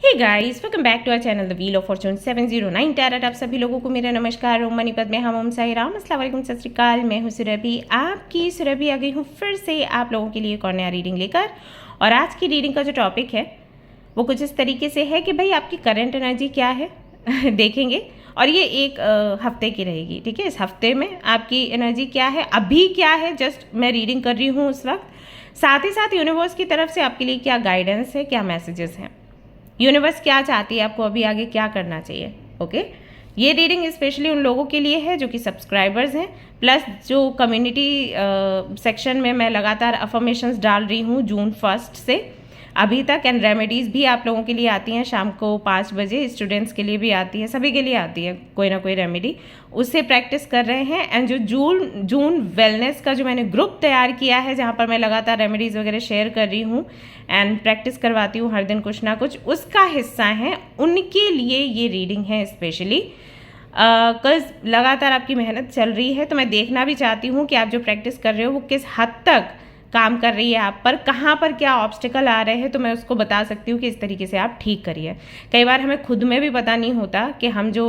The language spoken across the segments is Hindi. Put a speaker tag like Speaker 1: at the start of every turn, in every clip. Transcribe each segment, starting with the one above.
Speaker 1: Hey guys, welcome back to our channel the wheel of fortune 709 tarot. आप सभी लोगों को मेरा नमस्कार। ओम मणिपत में हम ओम साई राम, अस्सलाम वालेकुम, सत श्री अकाल। मैं हूँ सुरभि, आपकी सुरभि आ गई हूँ फिर से आप लोगों के लिए एक और नया रीडिंग लेकर। और आज की रीडिंग का जो टॉपिक है वो कुछ इस तरीके से है कि भाई आपकी करंट एनर्जी क्या है देखेंगे। और ये एक हफ्ते की रहेगी, ठीक है। इस हफ्ते में आपकी एनर्जी क्या है, अभी क्या है, जस्ट मैं रीडिंग कर रही हूँ उस वक्त। साथ ही साथ यूनिवर्स की तरफ से आपके लिए क्या गाइडेंस है, क्या मैसेजेस हैं, यूनिवर्स क्या चाहती है, आपको अभी आगे क्या करना चाहिए। ओके, ये रीडिंग स्पेशली उन लोगों के लिए है जो कि सब्सक्राइबर्स हैं, प्लस जो कम्युनिटी सेक्शन में मैं लगातार अफर्मेशंस डाल रही हूँ जून 1 से अभी तक। एंड रेमेडीज़ भी आप लोगों के लिए आती हैं शाम को 5 बजे, स्टूडेंट्स के लिए भी आती है, सभी के लिए आती है कोई ना कोई रेमेडी, उससे प्रैक्टिस कर रहे हैं। एंड जो जून वेलनेस का जो मैंने ग्रुप तैयार किया है जहाँ पर मैं लगातार रेमेडीज़ वगैरह शेयर कर रही हूँ एंड प्रैक्टिस करवाती हूँ हर दिन कुछ ना कुछ, उसका हिस्सा है, उनके लिए ये रीडिंग है स्पेशली। कल लगातार आपकी मेहनत चल रही है, तो मैं देखना भी चाहती हूँ कि आप जो प्रैक्टिस कर रहे हो वो किस हद तक काम कर रही है आप पर, कहाँ पर क्या ऑब्स्टिकल आ रहे हैं, तो मैं उसको बता सकती हूँ कि इस तरीके से आप ठीक करिए। कई बार हमें खुद में भी पता नहीं होता कि हम जो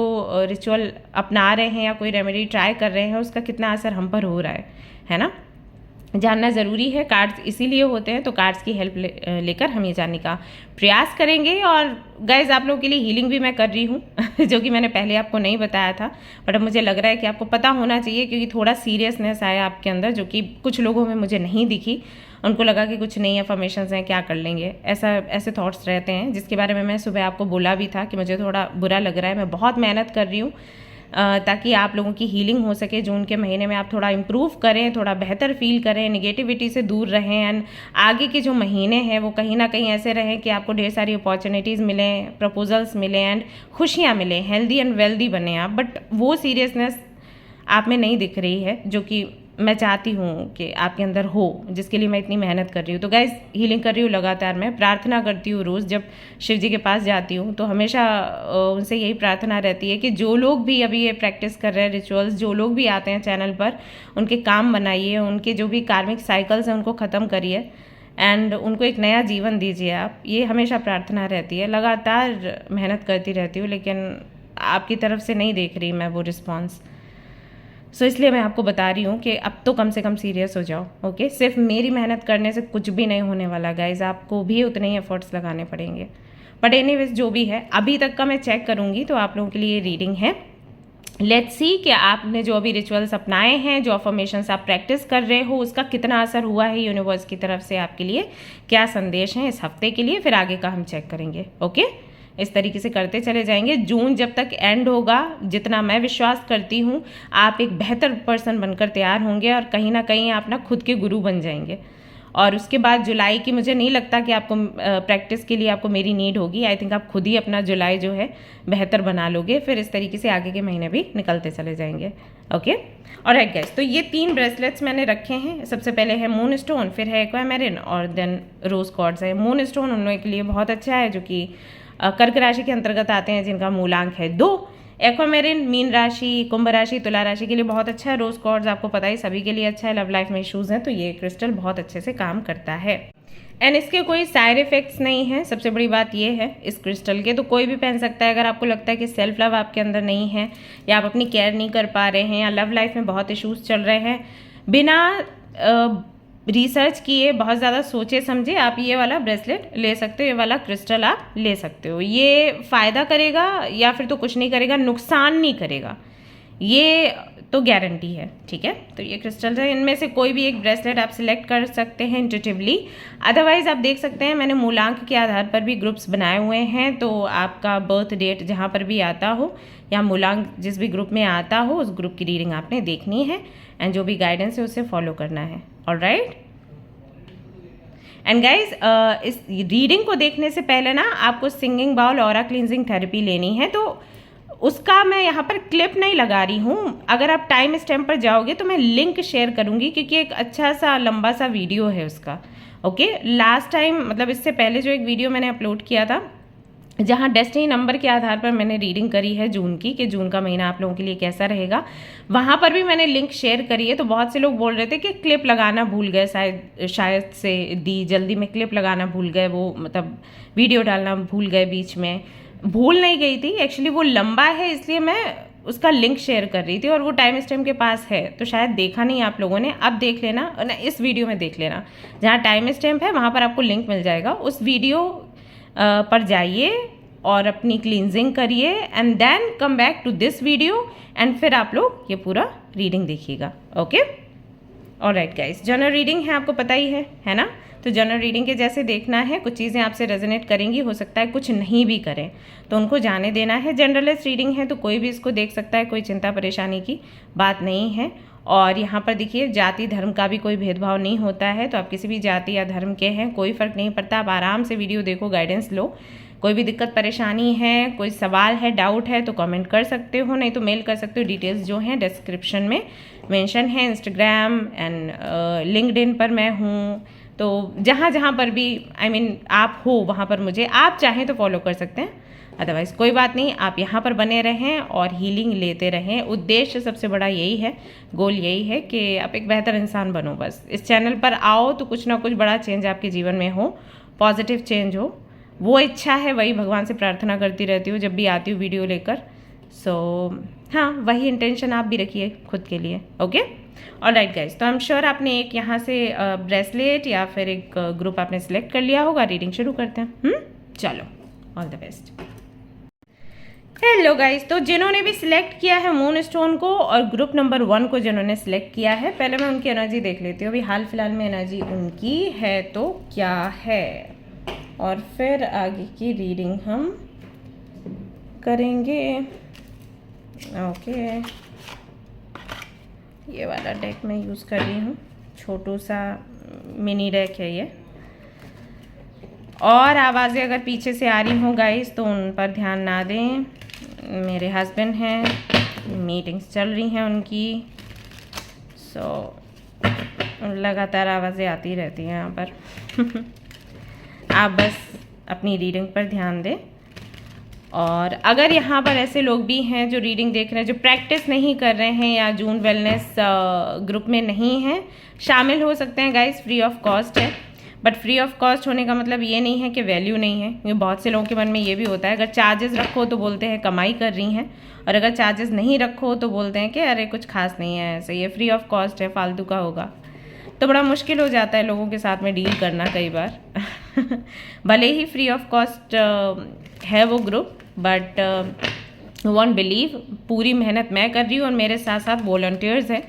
Speaker 1: रिचुअल अपना रहे हैं या कोई रेमेडी ट्राई कर रहे हैं उसका कितना असर हम पर हो रहा है ना। जानना ज़रूरी है, कार्ड्स इसीलिए होते हैं, तो कार्ड्स की हेल्प लेकर हम ये जानने का प्रयास करेंगे। और गाइज आप लोगों के लिए हीलिंग भी मैं कर रही हूँ जो कि मैंने पहले आपको नहीं बताया था, बट अब मुझे लग रहा है कि आपको पता होना चाहिए, क्योंकि थोड़ा सीरियसनेस आया आपके अंदर जो कि कुछ लोगों में मुझे नहीं दिखी। उनको लगा कि कुछ नई अफर्मेशंस हैं, क्या कर लेंगे, ऐसे थॉट्स रहते हैं, जिसके बारे में मैं सुबह आपको बोला भी था कि मुझे थोड़ा बुरा लग रहा है। मैं बहुत मेहनत कर रही हूँ ताकि आप लोगों की हीलिंग हो सके। जून के महीने में आप थोड़ा इम्प्रूव करें, थोड़ा बेहतर फील करें, निगेटिविटी से दूर रहें, एंड आगे के जो महीने हैं वो कहीं ना कहीं ऐसे रहें कि आपको ढेर सारी अपॉर्चुनिटीज़ मिलें, प्रपोजल्स मिलें एंड खुशियाँ मिलें, हेल्दी एंड वेल्दी बने आप। बट वो सीरियसनेस आप में नहीं दिख रही है जो कि मैं चाहती हूँ कि आपके अंदर हो, जिसके लिए मैं इतनी मेहनत कर रही हूँ। तो गाइस हीलिंग कर रही हूँ लगातार, मैं प्रार्थना करती हूँ रोज़ जब शिव जी के पास जाती हूँ, तो हमेशा उनसे यही प्रार्थना रहती है कि जो लोग भी अभी ये प्रैक्टिस कर रहे हैं रिचुअल्स, जो लोग भी आते हैं चैनल पर, उनके काम बनाइए, उनके जो भी कार्मिक साइकिल्स हैं उनको ख़त्म करिए एंड उनको एक नया जीवन दीजिए आप। ये हमेशा प्रार्थना रहती है, लगातार मेहनत करती रहती हूँ, लेकिन आपकी तरफ से नहीं देख रही मैं वो रिस्पॉन्स। सो इसलिए मैं आपको बता रही हूँ कि अब तो कम से कम सीरियस हो जाओ। ओके, सिर्फ मेरी मेहनत करने से कुछ भी नहीं होने वाला गाइज, आपको भी उतने ही एफर्ट्स लगाने पड़ेंगे। बट एनीवेज जो भी है अभी तक का मैं चेक करूँगी, तो आप लोगों के लिए रीडिंग है। लेट्स सी कि आपने जो अभी रिचुअल्स अपनाए हैं, जो अफर्मेशंस आप प्रैक्टिस कर रहे हो, उसका कितना असर हुआ है यूनिवर्स की तरफ से आपके लिए, क्या संदेश हैं इस हफ्ते के लिए, फिर आगे का हम चेक करेंगे। ओके, इस तरीके से करते चले जाएंगे। जून जब तक एंड होगा, जितना मैं विश्वास करती हूँ आप एक बेहतर पर्सन बनकर तैयार होंगे और कहीं ना कहीं आप ना खुद के गुरु बन जाएंगे। और उसके बाद जुलाई की मुझे नहीं लगता कि आपको प्रैक्टिस के लिए आपको मेरी नीड होगी। आई थिंक आप खुद ही अपना जुलाई जो है बेहतर बना लोगे, फिर इस तरीके से आगे के महीने भी निकलते चले जाएंगे। ओके, और राइट गाइस, तो ये 3 ब्रेसलेट्स मैंने रखे हैं। सबसे पहले है मून स्टोन, फिर है एक्वामेरिन और देन रोज कॉर्ड्स है। मून स्टोन उन लोगों के लिए बहुत अच्छा है जो कि कर्क राशि के अंतर्गत आते हैं, जिनका मूलांक है 2। एक्वामेरिन मीन राशि, कुंभ राशि, तुला राशि के लिए बहुत अच्छा है। रोज कॉर्ड्स आपको पता ही सभी के लिए अच्छा है। लव लाइफ में इशूज़ हैं तो ये क्रिस्टल बहुत अच्छे से काम करता है एंड इसके कोई साइड इफेक्ट्स नहीं है। सबसे बड़ी बात ये है इस क्रिस्टल के, तो कोई भी पहन सकता है। अगर आपको लगता है कि सेल्फ लव आपके अंदर नहीं है, या आप अपनी केयर नहीं कर पा रहे हैं, या लव लाइफ में बहुत इशूज़ चल रहे हैं, बिना रिसर्च किए, बहुत ज़्यादा सोचे समझे आप ये वाला ब्रेसलेट ले सकते हो, ये वाला क्रिस्टल आप ले सकते हो। ये फ़ायदा करेगा या फिर तो कुछ नहीं करेगा, नुकसान नहीं करेगा, ये तो गारंटी है, ठीक है। तो ये क्रिस्टल है, इनमें से कोई भी एक ब्रेसलेट आप सिलेक्ट कर सकते हैं इंट्यूटिवली। अदरवाइज आप देख सकते हैं मैंने मूलांक के आधार पर भी ग्रुप्स बनाए हुए हैं, तो आपका बर्थ डेट जहाँ पर भी आता हो या मूलांक जिस भी ग्रुप में आता हो, उस ग्रुप की रीडिंग आपने देखनी है एंड जो भी गाइडेंस है उसे फॉलो करना है। ऑलराइट एंड गाइज, इस रीडिंग को देखने से पहले ना आपको singing bowl aura cleansing therapy लेनी है, तो उसका मैं यहाँ पर क्लिप नहीं लगा रही हूँ। अगर आप टाइम स्टैम्प पर जाओगे तो मैं लिंक शेयर करूँगी, क्योंकि एक अच्छा सा लंबा सा वीडियो है उसका। ओके, लास्ट टाइम मतलब इससे पहले जो एक वीडियो मैंने अपलोड किया था जहाँ डेस्टिनी नंबर के आधार पर मैंने रीडिंग करी है जून की, कि जून का महीना आप लोगों के लिए कैसा रहेगा, वहाँ पर भी मैंने लिंक शेयर करी है। तो बहुत से लोग बोल रहे थे कि क्लिप लगाना भूल गए, शायद से दी जल्दी में क्लिप लगाना भूल गए, वो मतलब वीडियो डालना भूल गए बीच में। भूल नहीं गई थी एक्चुअली, वो लंबा है इसलिए मैं उसका लिंक शेयर कर रही थी, और वो टाइम स्टैम्प के पास है, तो शायद देखा नहीं आप लोगों ने। अब देख लेना ना, इस वीडियो में देख लेना, जहाँ टाइम स्टैम्प है वहाँ पर आपको लिंक मिल जाएगा। उस वीडियो पर जाइए और अपनी क्लींजिंग करिए and then come back to this video, and फिर आप लोग ये पूरा रीडिंग देखिएगा। Okay, alright guys, general reading है, आपको पता ही है ना। तो जनरल रीडिंग के जैसे देखना है, कुछ चीज़ें आपसे रेजोनेट करेंगी, हो सकता है कुछ नहीं भी करें, तो उनको जाने देना है। जनरलिस्ट रीडिंग है तो कोई भी इसको देख सकता है, कोई चिंता परेशानी की बात नहीं है। और यहाँ पर देखिए, जाति धर्म का भी कोई भेदभाव नहीं होता है, तो आप किसी भी जाति या धर्म के हैं कोई फ़र्क नहीं पड़ता। आप आराम से वीडियो देखो, गाइडेंस लो। कोई भी दिक्कत परेशानी है, कोई सवाल है, डाउट है तो कमेंट कर सकते हो, नहीं तो मेल कर सकते हो। डिटेल्स जो हैं डिस्क्रिप्शन में मेंशन है। इंस्टाग्राम एंड लिंक्डइन पर मैं हूँ, तो जहाँ जहाँ पर भी आप हो वहाँ पर मुझे आप चाहें तो फॉलो कर सकते हैं, अदरवाइज़ कोई बात नहीं। आप यहाँ पर बने रहें और हीलिंग लेते रहें। उद्देश्य सबसे बड़ा यही है, गोल यही है कि आप एक बेहतर इंसान बनो। बस इस चैनल पर आओ तो कुछ ना कुछ बड़ा चेंज आपके जीवन में हो, पॉजिटिव चेंज हो, वो इच्छा है, वही भगवान से प्रार्थना करती रहती हूँ जब भी आती हूँ वीडियो लेकर। सो हाँ, वही इंटेंशन आप भी रखिए खुद के लिए। ओके, ऑलराइट गाइज, तो आई एम श्योर आपने एक यहाँ से ब्रेसलेट या फिर एक ग्रुप आपने सिलेक्ट कर लिया होगा। रीडिंग शुरू करते हैं। चलो, all the best. Hello guys, तो जिन्होंने भी सिलेक्ट किया है मून स्टोन को और ग्रुप नंबर 1 को जिन्होंने सिलेक्ट किया है, पहले मैं उनकी एनर्जी देख लेती हूँ। अभी हाल फिलहाल में एनर्जी उनकी है तो क्या है, और फिर आगे की रीडिंग हम करेंगे। ओके, ये वाला डेक मैं यूज़ कर रही हूँ, छोटू सा मिनी डेक है ये। और आवाज़ें अगर पीछे से आ रही हों गाइस तो उन पर ध्यान ना दें, मेरे हस्बैंड हैं, मीटिंग्स चल रही हैं उनकी, सो लगातार आवाज़ें आती रहती हैं यहाँ पर। आप बस अपनी रीडिंग पर ध्यान दें। और अगर यहाँ पर ऐसे लोग भी हैं जो रीडिंग देख रहे हैं, जो प्रैक्टिस नहीं कर रहे हैं या जून वेलनेस ग्रुप में नहीं हैं, शामिल हो सकते हैं गाइस। फ्री ऑफ कॉस्ट है, बट फ्री ऑफ कॉस्ट होने का मतलब ये नहीं है कि वैल्यू नहीं है, क्योंकि बहुत से लोगों के मन में ये भी होता है, अगर चार्जेस रखो तो बोलते हैं कमाई कर रही हैं, और अगर चार्जेस नहीं रखो तो बोलते हैं कि अरे कुछ खास नहीं है, ऐसे ये फ्री ऑफ कॉस्ट है, फालतू का होगा। तो बड़ा मुश्किल हो जाता है लोगों के साथ में डील करना कई बार। भले ही फ्री ऑफ कॉस्ट है वो ग्रुप, बट वॉन्ट बिलीव, पूरी मेहनत मैं कर रही हूँ और मेरे साथ साथ वॉलंटियर्स हैं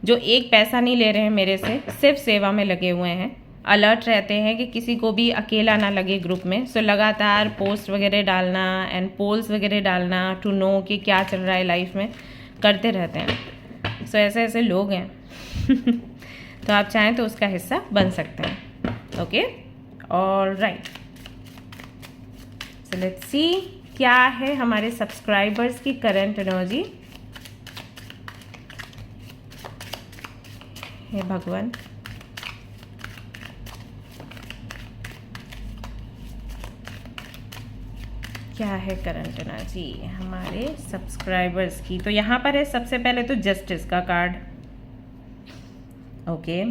Speaker 1: जो एक पैसा नहीं ले रहे हैं मेरे से, सिर्फ सेवा में लगे हुए हैं। अलर्ट रहते हैं कि किसी को भी अकेला ना लगे ग्रुप में। सो लगातार पोस्ट वगैरह डालना एंड पोल्स वगैरह डालना टू नो कि क्या चल रहा है लाइफ में, करते रहते हैं। सो ऐसे ऐसे लोग हैं। तो आप चाहें तो उसका हिस्सा बन सकते हैं। Okay, alright, so let's see क्या है हमारे सब्सक्राइबर्स की करंट एनर्जी। हे भगवान, क्या है करंट एनर्जी हमारे सब्सक्राइबर्स की। तो यहाँ पर है सबसे पहले तो जस्टिस का कार्ड। ओके,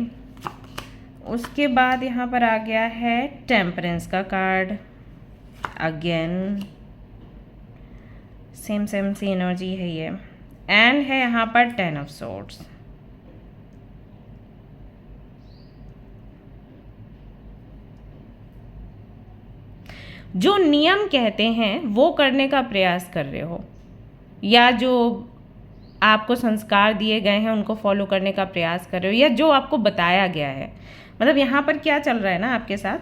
Speaker 1: उसके बाद यहाँ पर आ गया है टेम्परेंस का कार्ड। अगेन सेम सी एनर्जी है ये। एंड है यहाँ पर 10 ऑफ सोर्ड्स। जो नियम कहते हैं वो करने का प्रयास कर रहे हो, या जो आपको संस्कार दिए गए हैं उनको फॉलो करने का प्रयास कर रहे हो, या जो आपको बताया गया है। मतलब यहाँ पर क्या चल रहा है ना आपके साथ,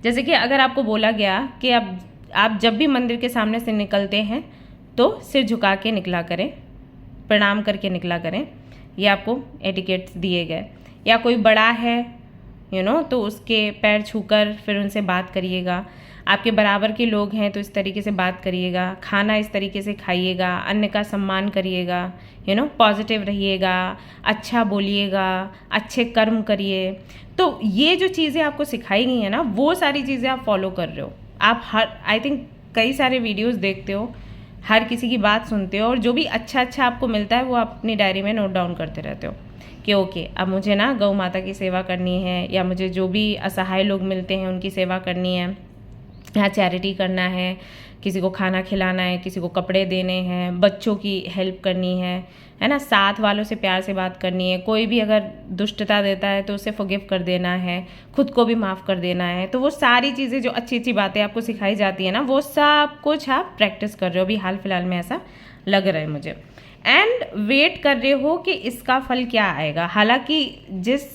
Speaker 1: जैसे कि अगर आपको बोला गया कि आप जब भी मंदिर के सामने से निकलते हैं तो सिर झुका के निकला करें, प्रणाम करके निकला करें, ये आपको एटिकेट्स दिए गए। या कोई बड़ा है तो उसके पैर छूकर फिर उनसे बात करिएगा। आपके बराबर के लोग हैं तो इस तरीके से बात करिएगा, खाना इस तरीके से खाइएगा, अन्य का सम्मान करिएगा, पॉजिटिव रहिएगा, अच्छा बोलिएगा, अच्छे कर्म करिए। तो ये जो चीज़ें आपको सिखाई गई हैं ना, वो सारी चीज़ें आप फॉलो कर रहे हो। आप आई थिंक कई सारे वीडियोस देखते हो, हर किसी की बात सुनते हो, और जो भी अच्छा अच्छा आपको मिलता है वो आप अपनी डायरी में नोट डाउन करते रहते हो कि ओके अब मुझे ना गौ माता की सेवा करनी है, या मुझे जो भी असहाय लोग मिलते हैं उनकी सेवा करनी है, या चैरिटी करना है, किसी को खाना खिलाना है, किसी को कपड़े देने हैं, बच्चों की हेल्प करनी है ना, साथ वालों से प्यार से बात करनी है, कोई भी अगर दुष्टता देता है तो उसे फॉरगिव कर देना है, खुद को भी माफ़ कर देना है। तो वो सारी चीज़ें जो अच्छी अच्छी बातें आपको सिखाई जाती है ना, वो सब कुछ आप प्रैक्टिस कर रहे हो। अभी हाल फिलहाल में ऐसा लग रहा है मुझे, एंड वेट कर रहे हो कि इसका फल क्या आएगा। हालांकि जिस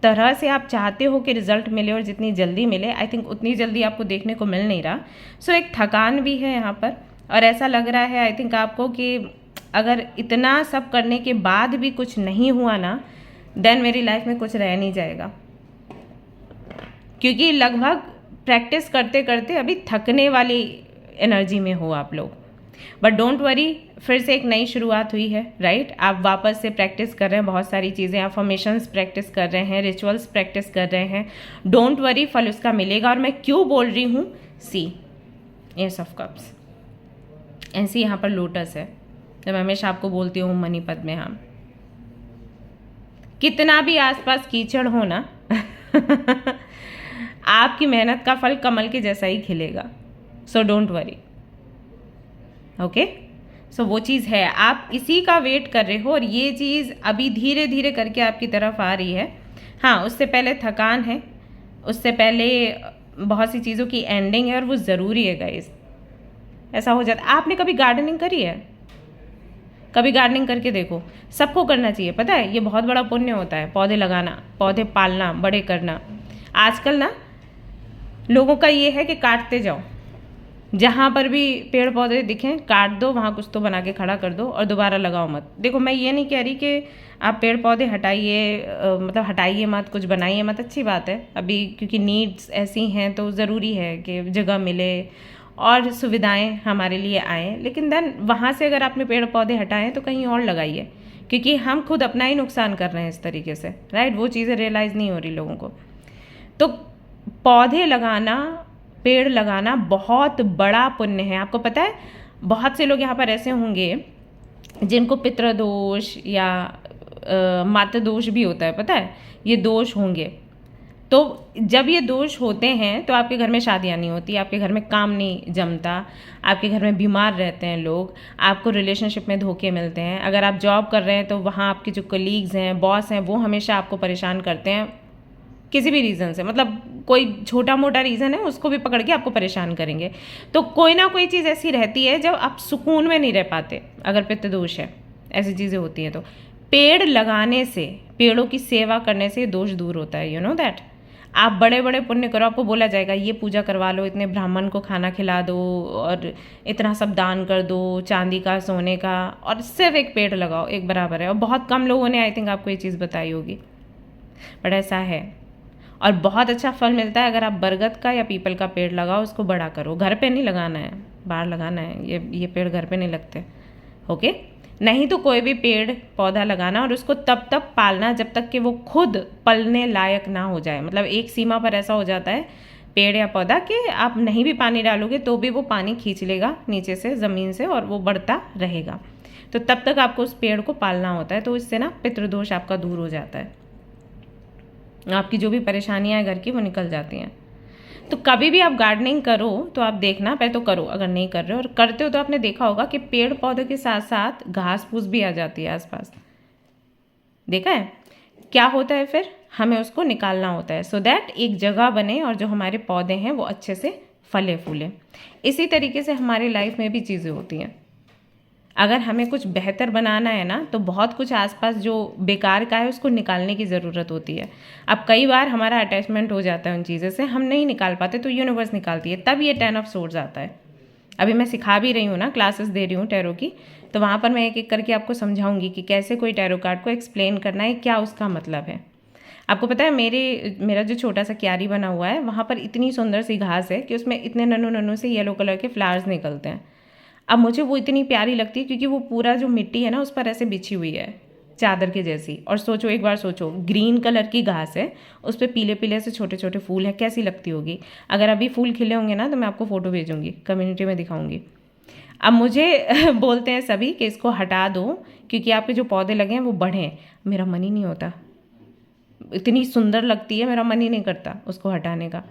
Speaker 1: तरह से आप चाहते हो कि रिजल्ट मिले और जितनी जल्दी मिले, आई थिंक उतनी जल्दी आपको देखने को मिल नहीं रहा। सो एक थकान भी है यहाँ पर, और ऐसा लग रहा है आई थिंक आपको कि अगर इतना सब करने के बाद भी कुछ नहीं हुआ ना, देन मेरी लाइफ में कुछ रह नहीं जाएगा, क्योंकि लगभग प्रैक्टिस करते करते अभी थकने वाली एनर्जी में हो आप लोग। बट डोंट वरी, फिर से एक नई शुरुआत हुई है, राइट। आप वापस से प्रैक्टिस कर रहे हैं बहुत सारी चीज़ें, अफर्मेशंस प्रैक्टिस कर रहे हैं, रिचुअल्स प्रैक्टिस कर रहे हैं। डोंट वरी, फल उसका मिलेगा। और मैं क्यों बोल रही हूँ, सी एस ऑफ कप्स, ऐसी यहाँ पर लोटस है, तो मैं हमेशा आपको बोलती हूँ मनी पद्मे हम, कितना भी आसपास कीचड़ हो ना आपकी मेहनत का फल कमल के जैसा ही खिलेगा। So don't worry, okay. So वो चीज़ है, आप इसी का वेट कर रहे हो, और ये चीज़ अभी धीरे धीरे करके आपकी तरफ आ रही है। हाँ, उससे पहले थकान है, उससे पहले बहुत सी चीज़ों की एंडिंग है, और वो ज़रूरी है गाइस। ऐसा हो जाता। आपने कभी गार्डनिंग करी है? कभी गार्डनिंग करके देखो, सबको करना चाहिए, पता है ये बहुत बड़ा पुण्य होता है। पौधे लगाना, पौधे पालना, बड़े करना। आजकल ना लोगों का ये है कि काटते जाओ, जहाँ पर भी पेड़ पौधे दिखें काट दो, वहाँ कुछ तो बना के खड़ा कर दो और दोबारा लगाओ मत। देखो, मैं ये नहीं कह रही कि आप पेड़ पौधे हटाइए, मतलब हटाइए मत, कुछ बनाइए मत, अच्छी बात है। अभी क्योंकि नीड्स ऐसी हैं तो ज़रूरी है कि जगह मिले और सुविधाएं हमारे लिए आएँ, लेकिन देन वहाँ से अगर आपने पेड़ पौधे हटाएं तो कहीं और लगाइए, क्योंकि हम खुद अपना ही नुकसान कर रहे हैं इस तरीके से, राइट। वो चीज़ें रियलाइज़ नहीं हो रही लोगों को। तो पौधे लगाना, पेड़ लगाना बहुत बड़ा पुण्य है। आपको पता है, बहुत से लोग यहाँ पर ऐसे होंगे जिनको पितृदोष या मातृ दोष भी होता है, पता है, ये दोष होंगे। तो जब ये दोष होते हैं तो आपके घर में शादियाँ नहीं होती, आपके घर में काम नहीं जमता, आपके घर में बीमार रहते हैं लोग, आपको रिलेशनशिप में धोखे मिलते हैं। अगर आप जॉब कर रहे हैं तो वहाँ आपके जो कलीग्स हैं, बॉस हैं, वो हमेशा आपको परेशान करते हैं किसी भी रीज़न से, मतलब कोई छोटा मोटा रीज़न है उसको भी पकड़ के आपको परेशान करेंगे। तो कोई ना कोई चीज़ ऐसी रहती है जब आप सुकून में नहीं रह पाते, अगर पितृदोष है, ऐसी चीज़ें होती हैं। तो पेड़ लगाने से, पेड़ों की सेवा करने से दोष दूर होता है, यू नो दैट। आप बड़े बड़े पुण्य करो, आपको बोला जाएगा ये पूजा करवा लो, इतने ब्राह्मण को खाना खिला दो और इतना सब दान कर दो, चांदी का, सोने का, और सिर्फ एक पेड़ लगाओ, एक बराबर है। और बहुत कम लोगों ने आई थिंक आपको ये चीज़ बताई होगी, बट ऐसा है। और बहुत अच्छा फल मिलता है अगर आप बरगद का या पीपल का पेड़ लगाओ, उसको बड़ा करो। घर पे नहीं लगाना है, बाहर लगाना है। ये पेड़ घर पे नहीं लगते, ओके। नहीं तो कोई भी पेड़ पौधा लगाना और उसको तब तक पालना जब तक कि वो खुद पलने लायक ना हो जाए। मतलब एक सीमा पर ऐसा हो जाता है पेड़ या पौधा कि आप नहीं भी पानी डालोगे तो भी वो पानी खींच लेगा नीचे से, ज़मीन से, और वो बढ़ता रहेगा। तो तब तक आपको उस पेड़ को पालना होता है। तो इससे ना पितृदोष आपका दूर हो जाता है, आपकी जो भी परेशानियां हैं घर की वो निकल जाती हैं। तो कभी भी आप गार्डनिंग करो तो आप देखना, पहले तो करो, अगर नहीं कर रहे हो और करते हो तो आपने देखा होगा कि पेड़ पौधों के साथ साथ घास फूस भी आ जाती है आसपास, देखा है। क्या होता है फिर, हमें उसको निकालना होता है, सो दैट एक जगह बने और जो हमारे पौधे हैं वो अच्छे से फले फूले। इसी तरीके से हमारी लाइफ में भी चीज़ें होती हैं। अगर हमें कुछ बेहतर बनाना है ना, तो बहुत कुछ आसपास जो बेकार का है उसको निकालने की ज़रूरत होती है। अब कई बार हमारा अटैचमेंट हो जाता है उन चीज़ों से, हम नहीं निकाल पाते, तो यूनिवर्स निकालती है, तब ये 10 ऑफ सोर्ड्स आता है। अभी मैं सिखा भी रही हूँ ना, क्लासेस दे रही हूँ टैरो की, तो वहाँ पर मैं एक एक करके आपको समझाऊंगी कि कैसे कोई टैरो कार्ड को एक्सप्लेन करना है, क्या उसका मतलब है। आपको पता है मेरा जो छोटा सा क्यारी बना हुआ है, वहाँ पर इतनी सुंदर सी घास है कि उसमें इतने नन्नू नन्नू से येलो कलर के फ्लावर्स निकलते हैं। अब मुझे वो इतनी प्यारी लगती है क्योंकि वो पूरा जो मिट्टी है ना उस पर ऐसे बिछी हुई है, चादर के जैसी। और सोचो, एक बार सोचो, ग्रीन कलर की घास है, उस पर पीले पीले से छोटे छोटे फूल हैं, कैसी लगती होगी। अगर अभी फूल खिले होंगे ना तो मैं आपको फ़ोटो भेजूंगी, कम्युनिटी में दिखाऊंगी। अब मुझे बोलते हैं सभी कि इसको हटा दो क्योंकि आपके जो पौधे लगे हैं वो बढ़ें। मेरा मन ही नहीं होता, इतनी सुंदर लगती है, मेरा मन ही नहीं करता उसको हटाने का।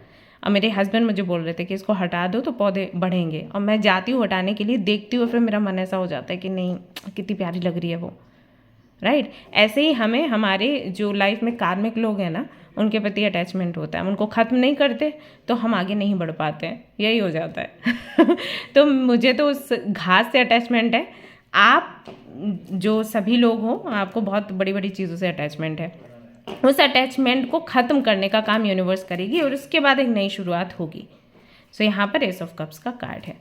Speaker 1: अब मेरे हस्बैंड मुझे बोल रहे थे कि इसको हटा दो तो पौधे बढ़ेंगे, और मैं जाती हूँ हटाने के लिए, देखती हूँ, फिर मेरा मन ऐसा हो जाता है कि नहीं, कितनी प्यारी लग रही है वो, राइट। ऐसे ही हमें हमारे जो लाइफ में कार्मिक लोग हैं ना, उनके प्रति अटैचमेंट होता है। हम उनको ख़त्म नहीं करते तो हम आगे नहीं बढ़ पाते हैं, यही हो जाता है। तो मुझे तो उस घास से अटैचमेंट है। आप जो सभी लोग हो, आपको बहुत बड़ी बड़ी चीज़ों से अटैचमेंट है। उस अटैचमेंट को ख़त्म करने का काम यूनिवर्स करेगी और उसके बाद एक नई शुरुआत होगी। सो यहाँ पर एस ऑफ कप्स का कार्ड है।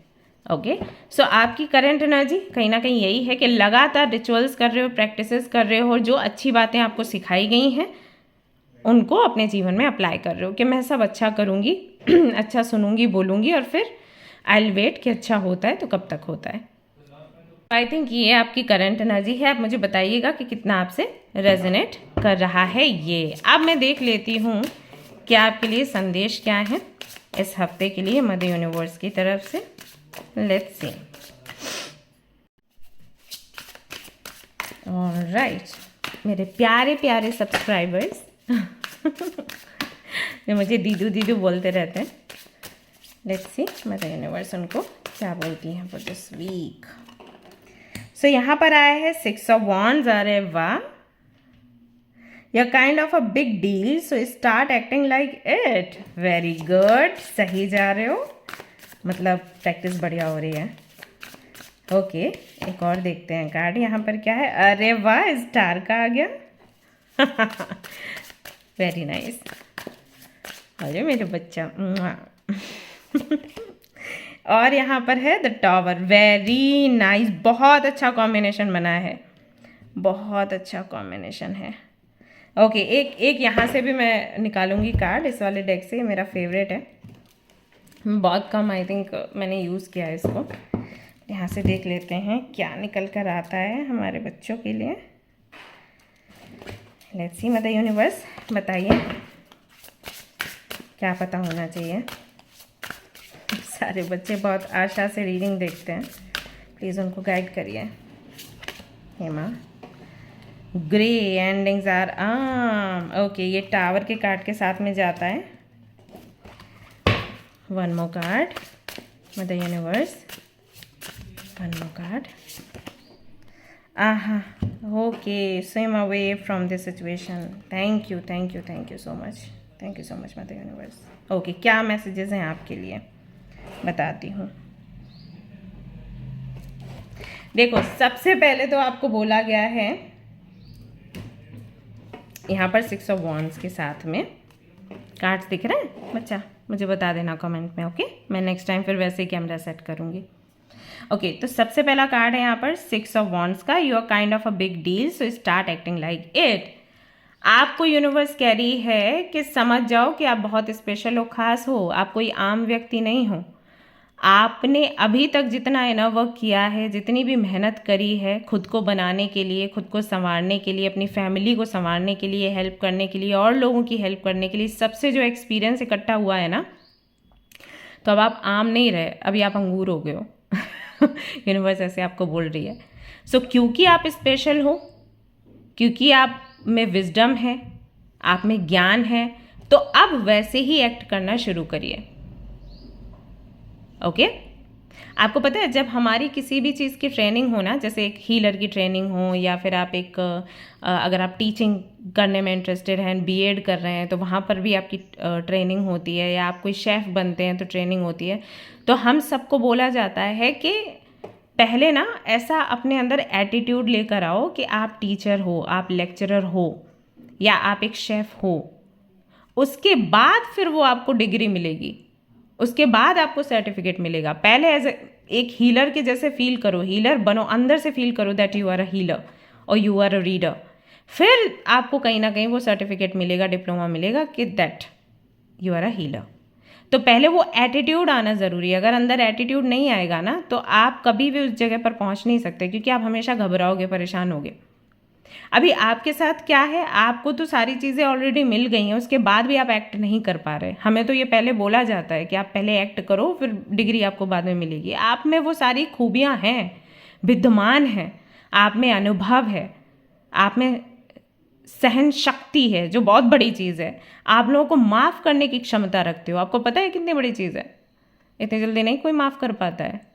Speaker 1: ओके, सो आपकी करंट एनर्जी कहीं ना कहीं यही है कि लगातार रिचुअल्स कर रहे हो, प्रैक्टिसेस कर रहे हो, और जो अच्छी बातें आपको सिखाई गई हैं उनको अपने जीवन में अप्लाई कर रहे हो कि मैं सब अच्छा करूँगी, अच्छा सुनूंगी, बोलूँगी, और फिर आई विल वेट कि अच्छा होता है तो कब तक होता है। आई थिंक ये आपकी करंट एनर्जी है। आप मुझे बताइएगा कि कितना आपसे रेजोनेट कर रहा है ये। अब मैं देख लेती हूँ कि आपके लिए संदेश क्या है इस हफ्ते के लिए मदर यूनिवर्स की तरफ से। Let's see. ऑलराइट, मेरे प्यारे प्यारे सब्सक्राइबर्स जो मुझे दीदू दीदू बोलते रहते हैं, लेट्स सी मदर यूनिवर्स उनको क्या बोलती हैं फॉर दिस वीक। सो यहाँ पर आया है 6 ऑफ वॉन्ड्स। अरे वाह, you kind of a big deal, so start acting like it. Very good, सही जा रहे हो, मतलब प्रैक्टिस बढ़िया हो रही है। ओके, एक और देखते हैं कार्ड। यहाँ पर क्या है? अरे वाह, स्टार का आ गया। Very nice. अरे मेरे बच्चा। और यहाँ पर है द टॉवर। वेरी नाइस, बहुत अच्छा कॉम्बिनेशन बना है, बहुत अच्छा कॉम्बिनेशन है। ओके, एक यहाँ से भी मैं निकालूंगी कार्ड, इस वाले डेक से, मेरा फेवरेट है, बहुत कम आई थिंक मैंने यूज़ किया है इसको। यहाँ से देख लेते हैं क्या निकल कर आता है हमारे बच्चों के लिए। लेट्स सी मदर यूनिवर्स, बताइए क्या पता होना चाहिए। सारे बच्चे बहुत आशा से रीडिंग देखते हैं, प्लीज़ उनको गाइड करिए। हेमा, ग्रे एंडिंग्स आर आम। ओके, ये टावर के कार्ड के साथ में जाता है। One more card mother universe, one more card. Aha, okay, swim away from this situation. Thank you, thank you, thank you so much, thank you so much mother universe. Okay, क्या मैसेजेस हैं आपके लिए, बताती हूँ। देखो, सबसे पहले तो आपको बोला गया है यहाँ पर 6 ऑफ वॉन्ड्स के साथ में कार्ड्स दिख रहे हैं बच्चा, मुझे बता देना कमेंट में। ओके, मैं नेक्स्ट टाइम फिर वैसे ही कैमरा सेट करूँगी। ओके, तो सबसे पहला कार्ड है यहाँ पर 6 ऑफ वॉन्ड्स का। You are kind of a big deal, so start acting like it. आपको यूनिवर्स कह रही है कि समझ जाओ कि आप बहुत स्पेशल हो, खास हो, आप कोई आम व्यक्ति नहीं हो। आपने अभी तक जितना इनर वर्क किया है, जितनी भी मेहनत करी है खुद को बनाने के लिए, खुद को संवारने के लिए, अपनी फैमिली को संवारने के लिए, हेल्प करने के लिए, और लोगों की हेल्प करने के लिए, सबसे जो एक्सपीरियंस इकट्ठा हुआ है ना, तो अब आप आम नहीं रहे, अभी आप अंगूर हो गए हो। यूनिवर्स ऐसे आपको बोल रही है। सो क्योंकि आप स्पेशल हो, क्योंकि आप में विजडम है, आप में ज्ञान है, तो अब वैसे ही एक्ट करना शुरू करिए। ओके, आपको पता है जब हमारी किसी भी चीज़ की ट्रेनिंग हो ना, जैसे एक हीलर की ट्रेनिंग हो, या फिर आप एक अगर आप टीचिंग करने में इंटरेस्टेड हैं, बीएड कर रहे हैं, तो वहाँ पर भी आपकी ट्रेनिंग होती है, या आप कोई शेफ़ बनते हैं तो ट्रेनिंग होती है। तो हम सबको बोला जाता है कि पहले ना ऐसा अपने अंदर एटीट्यूड लेकर आओ कि आप टीचर हो, आप लेक्चरर हो, या आप एक शेफ़ हो। उसके बाद फिर वो आपको डिग्री मिलेगी, उसके बाद आपको सर्टिफिकेट मिलेगा। पहले एज एक हीलर के जैसे फील करो, हीलर बनो, अंदर से फील करो that you are a healer और यू आर अ रीडर। फिर आपको कहीं ना कहीं वो सर्टिफिकेट मिलेगा, डिप्लोमा मिलेगा कि that you are a healer. तो पहले वो एटीट्यूड आना ज़रूरी है। अगर अंदर एटीट्यूड नहीं आएगा ना, तो आप कभी भी उस जगह पर पहुंच नहीं सकते, क्योंकि आप हमेशा घबराओगे, परेशान होगे। अभी आपके साथ क्या है, आपको तो सारी चीज़ें ऑलरेडी मिल गई हैं, उसके बाद भी आप एक्ट नहीं कर पा रहे। हमें तो ये पहले बोला जाता है कि आप पहले एक्ट करो, फिर डिग्री आपको बाद में मिलेगी। आप में वो सारी खूबियाँ हैं, विद्यमान हैं, आप में अनुभव है, आप में सहन शक्ति है, जो बहुत बड़ी चीज़ है। आप लोगों को माफ़ करने की क्षमता रखते हो। आपको पता है कितनी बड़ी चीज़ है? इतनी जल्दी नहीं कोई माफ़ कर पाता है।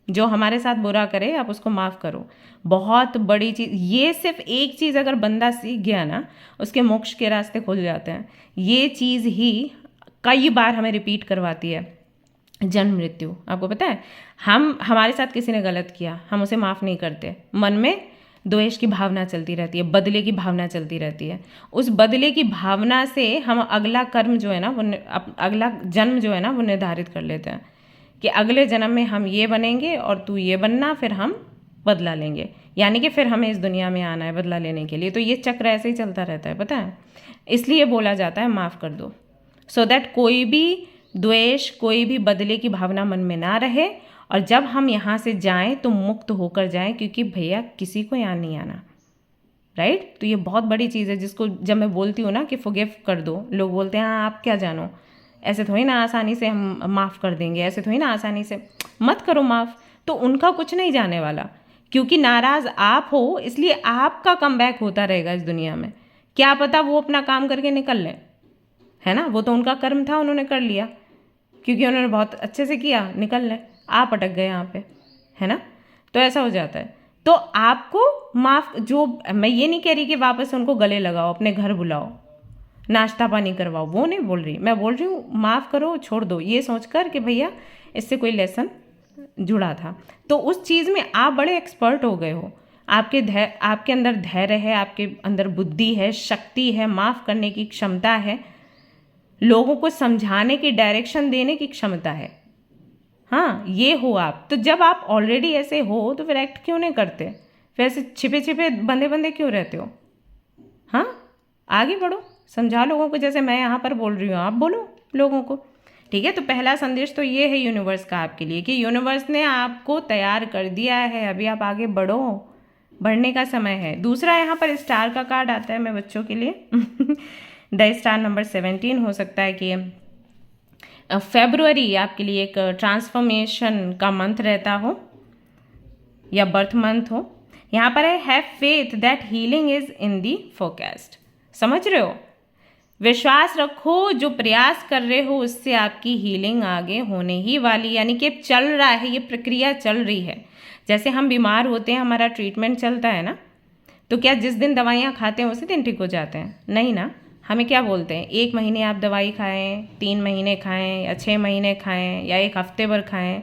Speaker 1: जो हमारे साथ बुरा करे आप उसको माफ़ करो, बहुत बड़ी चीज़। ये सिर्फ एक चीज़ अगर बंदा सीख गया ना, उसके मोक्ष के रास्ते खुल जाते हैं। ये चीज़ ही कई बार हमें रिपीट करवाती है जन्म मृत्यु। आपको पता है, हमारे साथ किसी ने गलत किया, हम उसे माफ़ नहीं करते, मन में द्वेष की भावना चलती रहती है, बदले की भावना चलती रहती है। उस बदले की भावना से हम अगला कर्म जो है ना, वो अगला जन्म जो है ना, वो निर्धारित कर लेते हैं कि अगले जन्म में हम ये बनेंगे और तू ये बनना, फिर हम बदला लेंगे। यानी कि फिर हमें इस दुनिया में आना है बदला लेने के लिए। तो ये चक्र ऐसे ही चलता रहता है, पता है। इसलिए बोला जाता है माफ़ कर दो, सो दैट कोई भी द्वेष, कोई भी बदले की भावना मन में ना रहे, और जब हम यहाँ से जाएं तो मुक्त होकर जाएं, क्योंकि भैया किसी को यहाँ नहीं आना, राइट। तो ये बहुत बड़ी चीज़ है, जिसको जब मैं बोलती हूँ ना कि फॉरगिव कर दो, लोग बोलते हैं हाँ आप क्या जानो, ऐसे थोड़ी ना आसानी से हम माफ़ कर देंगे, ऐसे थोड़ी ना आसानी से। मत करो माफ़, तो उनका कुछ नहीं जाने वाला, क्योंकि नाराज़ आप हो, इसलिए आपका कमबैक होता रहेगा इस दुनिया में। क्या पता वो अपना काम करके निकल लें, है ना। वो तो उनका कर्म था, उन्होंने कर लिया, क्योंकि उन्होंने बहुत अच्छे से किया, निकल लें। आप अटक गए यहाँ पे, है ना। तो ऐसा हो जाता है। तो आपको माफ़, जो मैं ये नहीं कह रही कि वापस उनको गले लगाओ, अपने घर बुलाओ, नाश्ता पानी करवाओ, वो नहीं बोल रही। मैं बोल रही हूँ माफ़ करो, छोड़ दो, ये सोचकर कि भैया इससे कोई लेसन जुड़ा था। तो उस चीज़ में आप बड़े एक्सपर्ट हो गए हो। आपके अंदर धैर्य है, आपके अंदर बुद्धि है, शक्ति है, माफ़ करने की क्षमता है, लोगों को समझाने की, डायरेक्शन देने की क्षमता है। हाँ, ये हो आप। तो जब आप ऑलरेडी ऐसे हो तो फिर एक्ट क्यों नहीं करते? फिर ऐसे छिपे छिपे बंदे बंदे क्यों रहते हो? हाँ, आगे बढ़ो, समझा लोगों को, जैसे मैं यहाँ पर बोल रही हूँ, आप बोलो लोगों को, ठीक है। तो पहला संदेश तो ये है यूनिवर्स का आपके लिए, कि यूनिवर्स ने आपको तैयार कर दिया है, अभी आप आगे बढ़ो, बढ़ने का समय है। दूसरा, यहाँ पर स्टार का कार्ड आता है, मैं बच्चों के लिए द स्टार नंबर 17 हो सकता है कि फरवरी आपके लिए एक ट्रांसफॉर्मेशन का मंथ रहता हो, या बर्थ मंथ हो। यहाँ पर है have faith that healing is in the forecast. समझ रहे हो? विश्वास रखो, जो प्रयास कर रहे हो उससे आपकी हीलिंग आगे होने ही वाली, यानी कि चल रहा है, ये प्रक्रिया चल रही है। जैसे हम बीमार होते हैं, हमारा ट्रीटमेंट चलता है ना, तो क्या जिस दिन दवाइयाँ खाते हैं उसी दिन ठीक हो जाते हैं? नहीं ना। हमें क्या बोलते हैं, 1 महीने आप दवाई खाएं, 3 महीने खाएं, या 6 महीने खाएं, या 1 हफ्ते भर खाएं,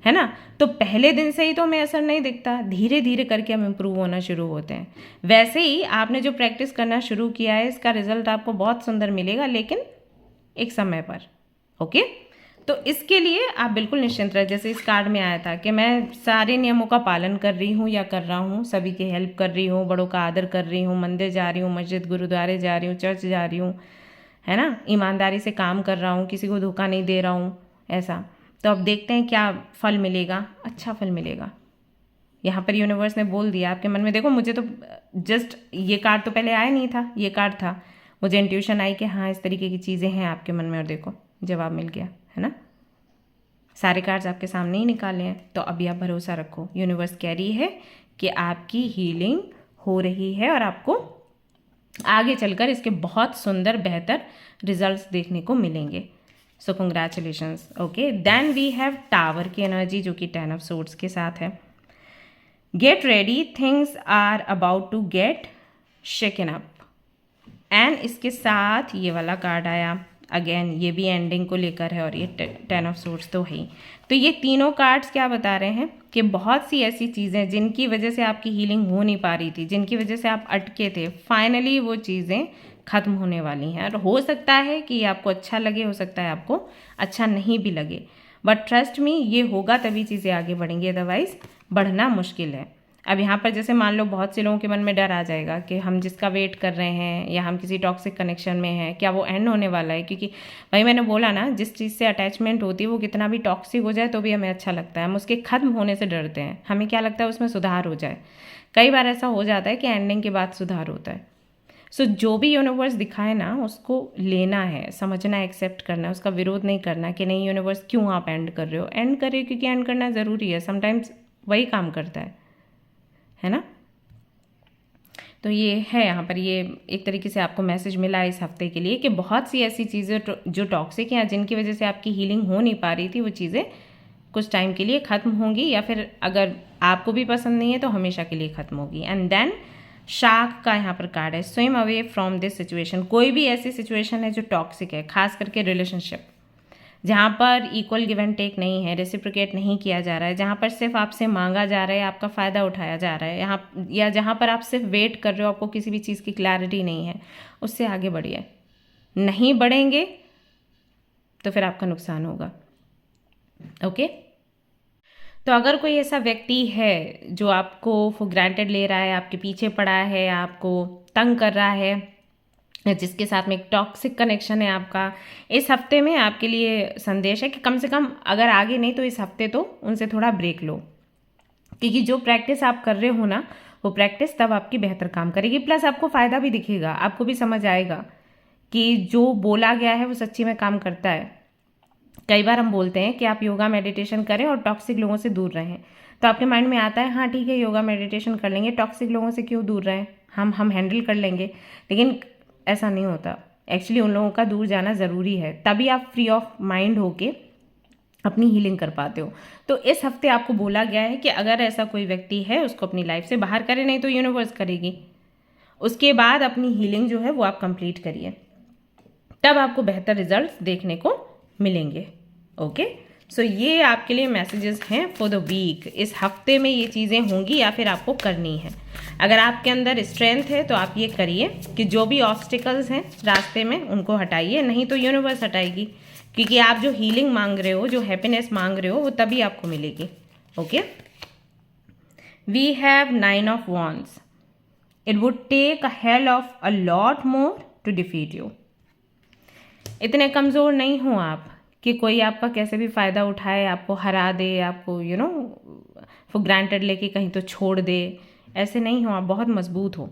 Speaker 1: है ना। तो पहले दिन से ही तो हमें असर नहीं दिखता, धीरे धीरे करके हम इम्प्रूव होना शुरू होते हैं। वैसे ही आपने जो प्रैक्टिस करना शुरू किया है, इसका रिजल्ट आपको बहुत सुंदर मिलेगा, लेकिन एक समय पर, ओके। तो इसके लिए आप बिल्कुल निश्चिंत रहे। जैसे इस कार्ड में आया था कि मैं सारे नियमों का पालन कर रही हूँ या कर रहा हूँ, सभी की हेल्प कर रही हूँ, बड़ों का आदर कर रही हूँ, मंदिर जा रही हूँ, मस्जिद गुरुद्वारे जा रही हूँ, चर्च जा रही हूँ, है ना, ईमानदारी से काम कर रहा हूँ, किसी को धोखा नहीं दे रहा हूँ, ऐसा। तो अब देखते हैं क्या फल मिलेगा। अच्छा फल मिलेगा। यहाँ पर यूनिवर्स ने बोल दिया आपके मन में। देखो, मुझे तो जस्ट ये कार्ड तो पहले आया नहीं था, ये कार्ड था, मुझे इंट्यूशन आई कि हाँ इस तरीके की चीज़ें हैं आपके मन में, और देखो जवाब मिल गया, है ना। सारे कार्ड्स आपके सामने ही निकाले हैं। तो अभी आप भरोसा रखो, यूनिवर्स कह रही है कि आपकी हीलिंग हो रही है, और आपको आगे चलकर इसके बहुत सुंदर बेहतर रिजल्ट्स देखने को मिलेंगे। So congratulations. Okay, then we have tower की एनर्जी, जो कि 10 ऑफ सोर्ड्स के साथ है। Get ready, things are about to get shaken up. And इसके साथ ये वाला कार्ड आया, अगेन ये भी एंडिंग को लेकर है, और ये 10 ऑफ सोर्ड्स तो है ही। तो ये तीनों कार्ड्स क्या बता रहे हैं कि बहुत सी ऐसी चीज़ें जिनकी वजह से आपकी हीलिंग हो नहीं पा रही थी, जिनकी वजह से आप अटके थे, फाइनली वो चीज़ें ख़त्म होने वाली हैं। और हो सकता है कि ये आपको अच्छा लगे, हो सकता है आपको अच्छा नहीं भी लगे, बट ट्रस्ट मी, ये होगा तभी चीज़ें आगे बढ़ेंगी, अदरवाइज़ बढ़ना मुश्किल है। अब यहाँ पर जैसे मान लो बहुत से लोगों के मन में डर आ जाएगा कि हम जिसका वेट कर रहे हैं, या हम किसी टॉक्सिक कनेक्शन में हैं, क्या वो एंड होने वाला है? क्योंकि भाई मैंने बोला ना, जिस चीज़ से अटैचमेंट होती है वो कितना भी टॉक्सिक हो जाए तो भी हमें अच्छा लगता है, हम उसके ख़त्म होने से डरते हैं। हमें क्या लगता है उसमें सुधार हो जाए, कई बार ऐसा हो जाता है कि एंडिंग के बाद सुधार होता है। सो जो भी यूनिवर्स दिखाए ना उसको लेना है, समझना है, एक्सेप्ट करना है, उसका विरोध नहीं करना कि नहीं यूनिवर्स क्यों आप एंड कर रहे हो। एंड करिए क्योंकि एंड करना ज़रूरी है, समटाइम्स वही काम करता है ना। तो ये है यहाँ पर, ये एक तरीके से आपको मैसेज मिला है इस हफ्ते के लिए कि बहुत सी ऐसी चीज़ें जो टॉक्सिक हैं, जिनकी वजह से आपकी हीलिंग हो नहीं पा रही थी, वो चीज़ें कुछ टाइम के लिए ख़त्म होंगी, या फिर अगर आपको भी पसंद नहीं है तो हमेशा के लिए ख़त्म होगी। एंड देन शार्क का यहाँ पर कार्ड है, swim away from this situation. कोई भी ऐसी सिचुएशन है जो टॉक्सिक है, खास करके रिलेशनशिप, जहाँ पर इक्वल गिव एंड टेक नहीं है, रेसिप्रोकेट नहीं किया जा रहा है, जहाँ पर सिर्फ आपसे मांगा जा रहा है, आपका फ़ायदा उठाया जा रहा है, यहाँ या जहाँ पर आप सिर्फ वेट कर रहे हो, आपको किसी भी चीज़ की क्लैरिटी नहीं है, उससे आगे बढ़िए। नहीं बढ़ेंगे तो फिर आपका नुकसान होगा। ओके। तो अगर कोई ऐसा व्यक्ति है जो आपको फॉर ग्रांटेड ले रहा है, आपके पीछे पड़ा है, आपको तंग कर रहा है, जिसके साथ में एक टॉक्सिक कनेक्शन है आपका, इस हफ्ते में आपके लिए संदेश है कि कम से कम अगर आगे नहीं तो इस हफ्ते तो उनसे थोड़ा ब्रेक लो, क्योंकि जो प्रैक्टिस आप कर रहे हो ना, वो प्रैक्टिस तब आपकी बेहतर काम करेगी, प्लस आपको फ़ायदा भी दिखेगा, आपको भी समझ आएगा कि जो बोला गया है वो सच्ची में काम करता है। कई बार हम बोलते हैं कि आप योगा मेडिटेशन करें और टॉक्सिक लोगों से दूर रहें, तो आपके माइंड में आता है हाँ ठीक है योगा मेडिटेशन कर लेंगे, टॉक्सिक लोगों से क्यों दूर रहें, हम हैंडल कर लेंगे। लेकिन ऐसा नहीं होता, एक्चुअली उन लोगों का दूर जाना ज़रूरी है, तभी आप फ्री ऑफ माइंड होके अपनी हीलिंग कर पाते हो। तो इस हफ्ते आपको बोला गया है कि अगर ऐसा कोई व्यक्ति है उसको अपनी लाइफ से बाहर करे, नहीं तो यूनिवर्स करेगी। उसके बाद अपनी हीलिंग जो है वो आप कंप्लीट करिए, तब आपको बेहतर रिजल्ट्स देखने को मिलेंगे। ओके। सो ये आपके लिए मैसेजेस हैं फॉर द वीक। इस हफ्ते में ये चीज़ें होंगी या फिर आपको करनी है। अगर आपके अंदर स्ट्रेंथ है तो आप ये करिए कि जो भी ऑब्स्टिकल्स हैं रास्ते में उनको हटाइए, नहीं तो यूनिवर्स हटाएगी, क्योंकि आप जो हीलिंग मांग रहे हो, जो हैप्पीनेस मांग रहे हो, वो तभी आपको मिलेगी। Okay. We have 9 of wands. It would take a hell of a lot more to defeat you. इतने कमज़ोर नहीं हो आप कि कोई आपका कैसे भी फ़ायदा उठाए, आपको हरा दे, आपको फॉर ग्रांटेड लेके कहीं तो छोड़ दे। ऐसे नहीं हो, आप बहुत मजबूत हो।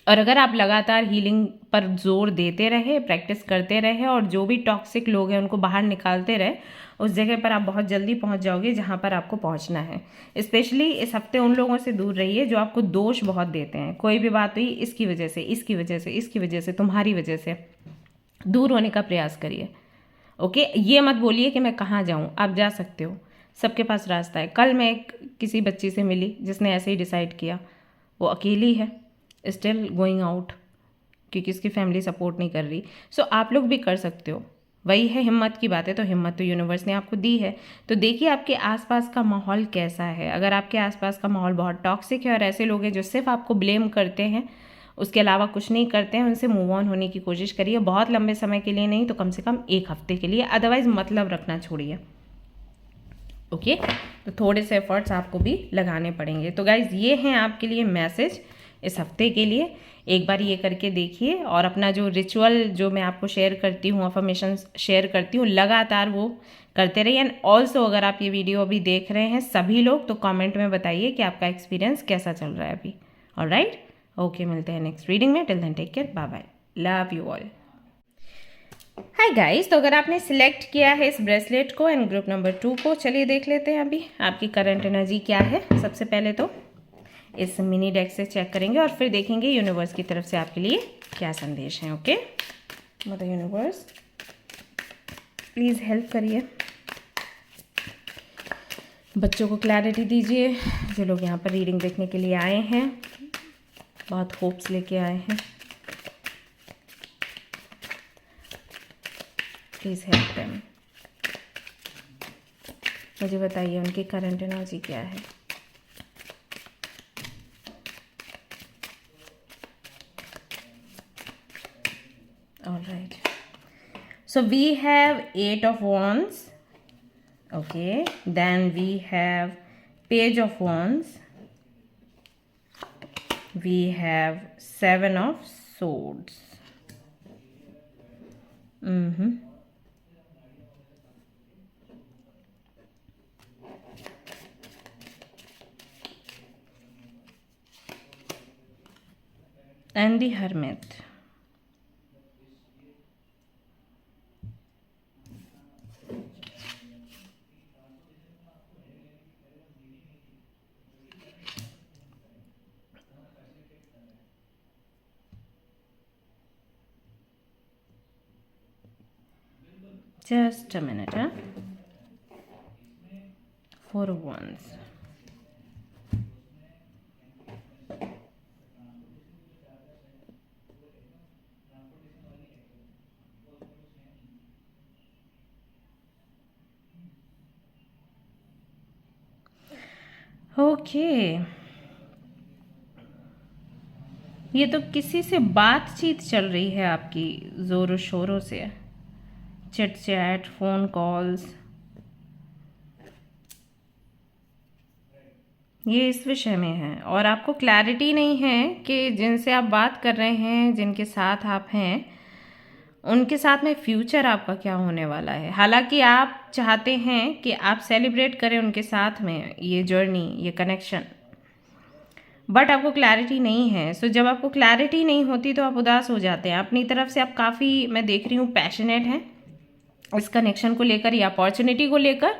Speaker 1: और अगर आप लगातार हीलिंग पर जोर देते रहे, प्रैक्टिस करते रहे और जो भी टॉक्सिक लोग हैं उनको बाहर निकालते रहे, उस जगह पर आप बहुत जल्दी पहुंच जाओगे जहां पर आपको पहुंचना है। स्पेशली इस हफ्ते उन लोगों से दूर रहिए जो आपको दोष बहुत देते हैं। कोई भी बात हुई इसकी वजह से, इसकी वजह से, इसकी वजह से, तुम्हारी वजह से, दूर होने का प्रयास करिए। ओके। ये मत बोलिए कि मैं कहाँ जाऊँ, आप जा सकते हो, सबके पास रास्ता है। कल मैं किसी बच्ची से मिली जिसने ऐसे ही डिसाइड किया, वो अकेली है, स्टिल गोइंग आउट, क्योंकि उसकी फैमिली सपोर्ट नहीं कर रही। सो आप लोग भी कर सकते हो। वही है, हिम्मत की बात है, तो हिम्मत तो यूनिवर्स ने आपको दी है। तो देखिए आपके आसपास का माहौल कैसा है। अगर आपके आसपास का माहौल बहुत टॉक्सिक है और ऐसे लोग हैं जो सिर्फ आपको ब्लेम करते हैं, उसके अलावा कुछ नहीं करते हैं, उनसे मूव ऑन होने की कोशिश करिए। बहुत लंबे समय के लिए नहीं तो कम से कम एक हफ्ते के लिए, अदरवाइज मतलब रखना छोड़िए। ओके। तो थोड़े से एफर्ट्स आपको भी लगाने पड़ेंगे। तो गाइज ये हैं आपके लिए मैसेज इस हफ्ते के लिए। एक बार ये करके देखिए और अपना जो रिचुअल जो मैं आपको शेयर करती हूँ, अफर्मेशन शेयर करती हूँ, लगातार वो करते रहिए। एंड ऑल्सो अगर आप ये वीडियो अभी देख रहे हैं सभी लोग, तो कमेंट में बताइए कि आपका एक्सपीरियंस कैसा चल रहा है अभी। ऑलराइट। ओके, मिलते हैं नेक्स्ट रीडिंग में। Till then take care, bye bye, love you all. Hi guys, तो अगर आपने सिलेक्ट किया है इस ब्रेसलेट को एंड ग्रुप नंबर 2 को, चलिए देख लेते हैं अभी आपकी करंट एनर्जी क्या है। सबसे पहले तो इस मिनी डेक से चेक करेंगे और फिर देखेंगे यूनिवर्स की तरफ से आपके लिए क्या संदेश है। Okay. Mother universe please help करिए, बच्चों को क्लैरिटी दीजिए। जो लोग यहाँ पर रीडिंग देखने के लिए आए हैं, बहुत होप्स लेके आए हैं, प्लीज़ हेल्प देम। मुझे बताइए उनकी करंट एनर्जी क्या है। All right. So we have 8 of Wands. Okay. Then we have Page of Wands. We have 7 of Swords. And the hermit. Just a minute, huh? 4 of Wands. Okay, ये तो किसी से बातचीत चल रही है आपकी ज़ोरों शोरों से, चिट चैट, फ़ोन कॉल्स, ये इस विषय में है। और आपको क्लैरिटी नहीं है कि जिनसे आप बात कर रहे हैं, जिनके साथ आप हैं, उनके साथ में फ्यूचर आपका क्या होने वाला है। हालांकि आप चाहते हैं कि आप सेलिब्रेट करें उनके साथ में ये जर्नी, ये कनेक्शन, बट आपको क्लैरिटी नहीं है। सो जब आपको क्लैरिटी नहीं होती तो आप उदास हो जाते हैं। अपनी तरफ से आप काफ़ी, मैं देख रही हूँ, पैशनेट हैं इस कनेक्शन को लेकर या अपॉर्चुनिटी को लेकर।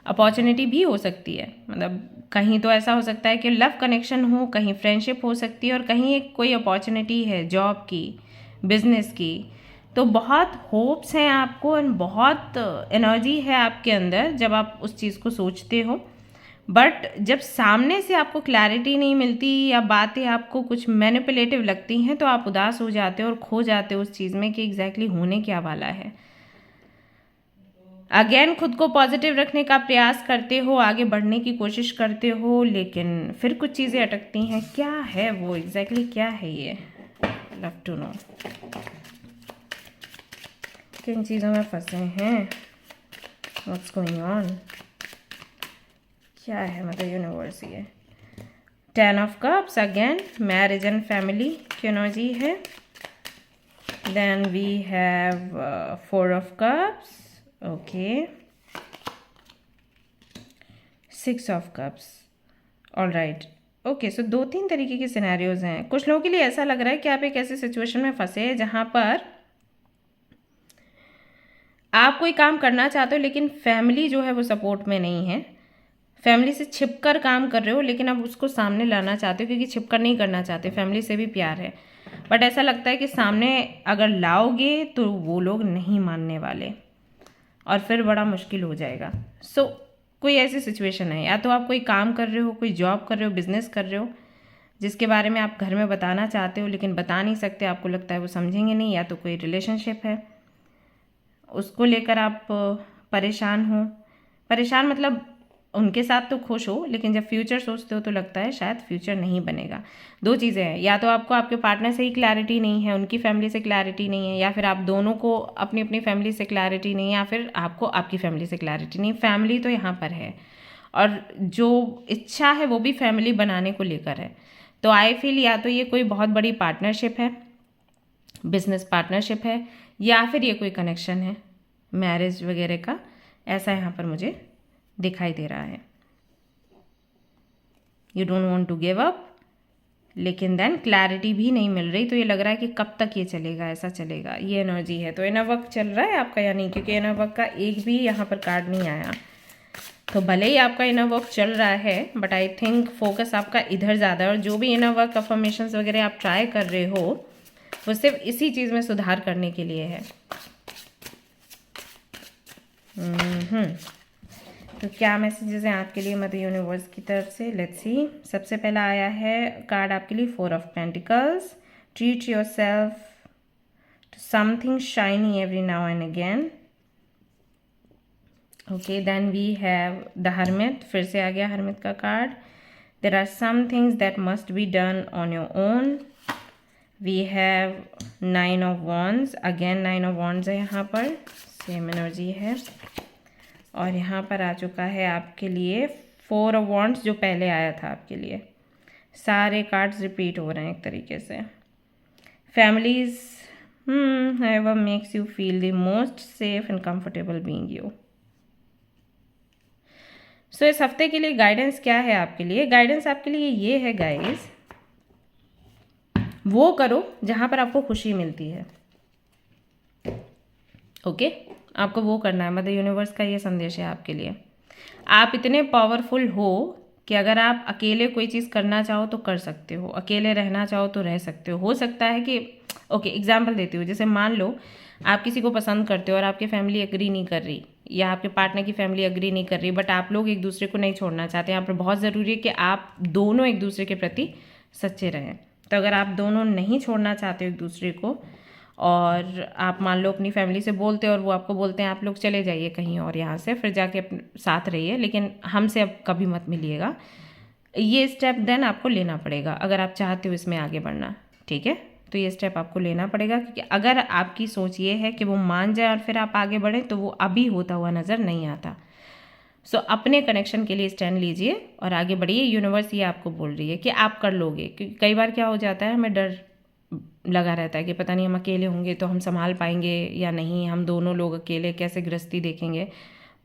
Speaker 1: अपॉर्चुनिटी भी हो सकती है, मतलब कहीं तो ऐसा हो सकता है कि लव कनेक्शन हो, कहीं फ्रेंडशिप हो सकती है, और कहीं एक कोई अपॉर्चुनिटी है जॉब की, बिजनेस की। तो बहुत होप्स हैं आपको और बहुत एनर्जी है आपके अंदर जब आप उस चीज़ को सोचते हो। बट जब सामने से आपको क्लैरिटी नहीं मिलती या बातें आपको कुछ मैनिपुलेटिव लगती हैं तो आप उदास हो जाते हो और खो जाते हो उस चीज़ में कि एग्जैक्टली होने क्या वाला है। अगेन खुद को पॉजिटिव रखने का प्रयास करते हो, आगे बढ़ने की कोशिश करते हो, लेकिन फिर कुछ चीज़ें अटकती हैं। क्या है वो एग्जैक्टली, क्या है ये? लव टू नो किन चीज़ों में फंसे हैं, व्हाट्स गोइंग ऑन, क्या है मतलब यूनिवर्स। ये 10 of cups, again marriage and family की एनर्जी है। Then we have 4 of cups, okay, 6 of cups, all right. Okay, so 2-3 तरीके के सिनेरियोज हैं। कुछ लोगों के लिए ऐसा लग रहा है कि आप एक ऐसी सिचुएशन में फंसे हैं जहाँ पर आप कोई काम करना चाहते हो लेकिन फैमिली जो है वो सपोर्ट में नहीं है। फैमिली से छिपकर काम कर रहे हो लेकिन अब उसको सामने लाना चाहते हो क्योंकि छिपकर नहीं करना चाहते, फैमिली से भी प्यार है, बट ऐसा लगता है कि सामने अगर लाओगे तो वो लोग नहीं मानने वाले और फिर बड़ा मुश्किल हो जाएगा। सो कोई ऐसी सिचुएशन है, या तो आप कोई काम कर रहे हो, कोई जॉब कर रहे हो, बिजनेस कर रहे हो, जिसके बारे में आप घर में बताना चाहते हो लेकिन बता नहीं सकते, आपको लगता है वो समझेंगे नहीं, या तो कोई रिलेशनशिप है उसको लेकर आप परेशान हो। परेशान मतलब उनके साथ तो खुश हो लेकिन जब फ्यूचर सोचते हो तो लगता है शायद फ्यूचर नहीं बनेगा। 2 चीज़ें हैं, या तो आपको आपके पार्टनर से ही क्लैरिटी नहीं है, उनकी फैमिली से क्लैरिटी नहीं है, या फिर आप दोनों को अपनी अपनी फैमिली से क्लैरिटी नहीं है, या फिर आपको आपकी फैमिली से क्लैरिटी नहीं। फैमिली तो यहाँ पर है और जो इच्छा है वो भी फैमिली बनाने को लेकर है। तो आई फील या तो ये कोई बहुत बड़ी पार्टनरशिप है, बिजनेस पार्टनरशिप है, या फिर ये कोई कनेक्शन है मैरिज वगैरह का, ऐसा यहाँ पर मुझे दिखाई दे रहा है। You don't want to give up, लेकिन देन क्लैरिटी भी नहीं मिल रही, तो ये लग रहा है कि कब तक ये चलेगा, ऐसा चलेगा, ये एनर्जी है। तो इनर वर्क चल रहा है आपका या नहीं, क्योंकि इनर वर्क का एक भी यहाँ पर कार्ड नहीं आया। तो भले ही आपका इनर वर्क चल रहा है बट आई थिंक फोकस आपका इधर ज़्यादा है, और जो भी इनर वर्क अफर्मेशंस वगैरह आप ट्राई कर रहे हो वो सिर्फ इसी चीज़ में सुधार करने के लिए है। तो क्या मैसेजेस हैं आपके लिए मदर यूनिवर्स की तरफ से, लेट्स सी। सबसे पहला आया है कार्ड आपके लिए 4 of pentacles, treat your self to something shiny every now and again. Okay, then we have the hermit, फिर से आ गया हर्मिट का card. There are some things that must be done on your own. We have 9 of wands, again 9 of wands है यहाँ पर, सेम एनर्जी है। और यहाँ पर आ चुका है आपके लिए 4 ऑफ वॉन्ड्स, जो पहले आया था आपके लिए। सारे कार्ड्स रिपीट हो रहे हैं एक तरीके से। Families however makes you feel the most safe and comfortable being you। सो इस हफ्ते के लिए गाइडेंस क्या है आपके लिए? गाइडेंस आपके लिए ये है गाइस, वो करो जहाँ पर आपको खुशी मिलती है। ओके, आपको वो करना है। मदर यूनिवर्स का ये संदेश है आपके लिए। आप इतने पावरफुल हो कि अगर आप अकेले कोई चीज़ करना चाहो तो कर सकते हो, अकेले रहना चाहो तो रह सकते हो सकता है कि ओके, एग्जाम्पल देती हूँ। जैसे मान लो आप किसी को पसंद करते हो और आपकी फैमिली एग्री नहीं कर रही, या आपके पार्टनर की फैमिली एग्री नहीं कर रही, बट आप लोग एक दूसरे को नहीं छोड़ना चाहते। यहाँ पर बहुत ज़रूरी है कि आप दोनों एक दूसरे के प्रति सच्चे रहें। तो अगर आप दोनों नहीं छोड़ना चाहते हो एक दूसरे को, और आप मान लो अपनी फैमिली से बोलते हो और वो आपको बोलते हैं आप लोग चले जाइए कहीं और यहाँ से, फिर जाके अपने साथ रहिए, लेकिन हमसे अब कभी मत मिलिएगा, ये स्टेप देन आपको लेना पड़ेगा अगर आप चाहते हो इसमें आगे बढ़ना। ठीक है, तो ये स्टेप आपको लेना पड़ेगा, क्योंकि अगर आपकी सोच ये है कि वो मान जाए और फिर आप आगे बढ़ें तो वो अभी होता हुआ नज़र नहीं आता। सो अपने कनेक्शन के लिए स्टैंड लीजिए और आगे बढ़िए। यूनिवर्स ये आपको बोल रही है कि आप कर लोगे, क्योंकि कई बार क्या हो जाता है, हमें डर लगा रहता है कि पता नहीं हम अकेले होंगे तो हम संभाल पाएंगे या नहीं, हम दोनों लोग अकेले कैसे गृहस्थी देखेंगे।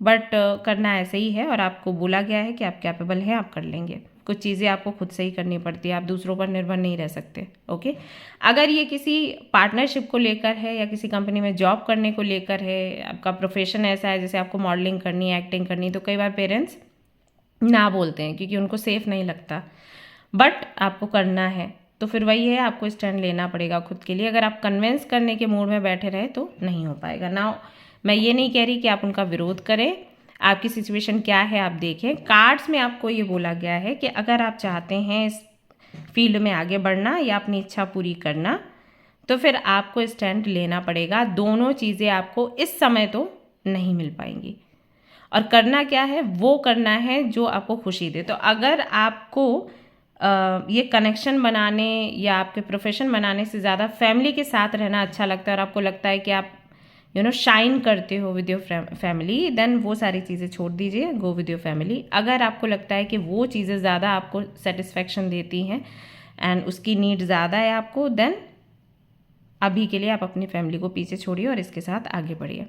Speaker 1: बट करना ऐसे ही है और आपको बोला गया है कि आप कैपेबल हैं, आप कर लेंगे। कुछ चीज़ें आपको खुद से ही करनी पड़ती है, आप दूसरों पर निर्भर नहीं रह सकते। ओके, अगर ये किसी पार्टनरशिप को लेकर है या किसी कंपनी में जॉब करने को लेकर है, आपका प्रोफेशन ऐसा है जैसे आपको मॉडलिंग करनी है, एक्टिंग करनी है, तो कई बार पेरेंट्स ना बोलते हैं क्योंकि उनको सेफ नहीं लगता, बट आपको करना है तो फिर वही है, आपको स्टैंड लेना पड़ेगा खुद के लिए। अगर आप कन्विंस करने के मूड में बैठे रहे तो नहीं हो पाएगा ना। मैं ये नहीं कह रही कि आप उनका विरोध करें, आपकी सिचुएशन क्या है आप देखें। कार्ड्स में आपको ये बोला गया है कि अगर आप चाहते हैं इस फील्ड में आगे बढ़ना या अपनी इच्छा पूरी करना तो फिर आपको स्टैंड लेना पड़ेगा। दोनों चीज़ें आपको इस समय तो नहीं मिल पाएंगी, और करना क्या है, वो करना है जो आपको खुशी दे। तो अगर आपको ये कनेक्शन बनाने या आपके प्रोफेशन बनाने से ज़्यादा फैमिली के साथ रहना अच्छा लगता है और आपको लगता है कि आप शाइन करते हो विद योर फैमिली, देन वो सारी चीज़ें छोड़ दीजिए, गो विद योर फैमिली। अगर आपको लगता है कि वो चीज़ें ज़्यादा आपको सेटिस्फेक्शन देती हैं एंड उसकी नीड ज़्यादा है आपको, देन अभी के लिए आप अपनी फैमिली को पीछे छोड़िए और इसके साथ आगे बढ़िए,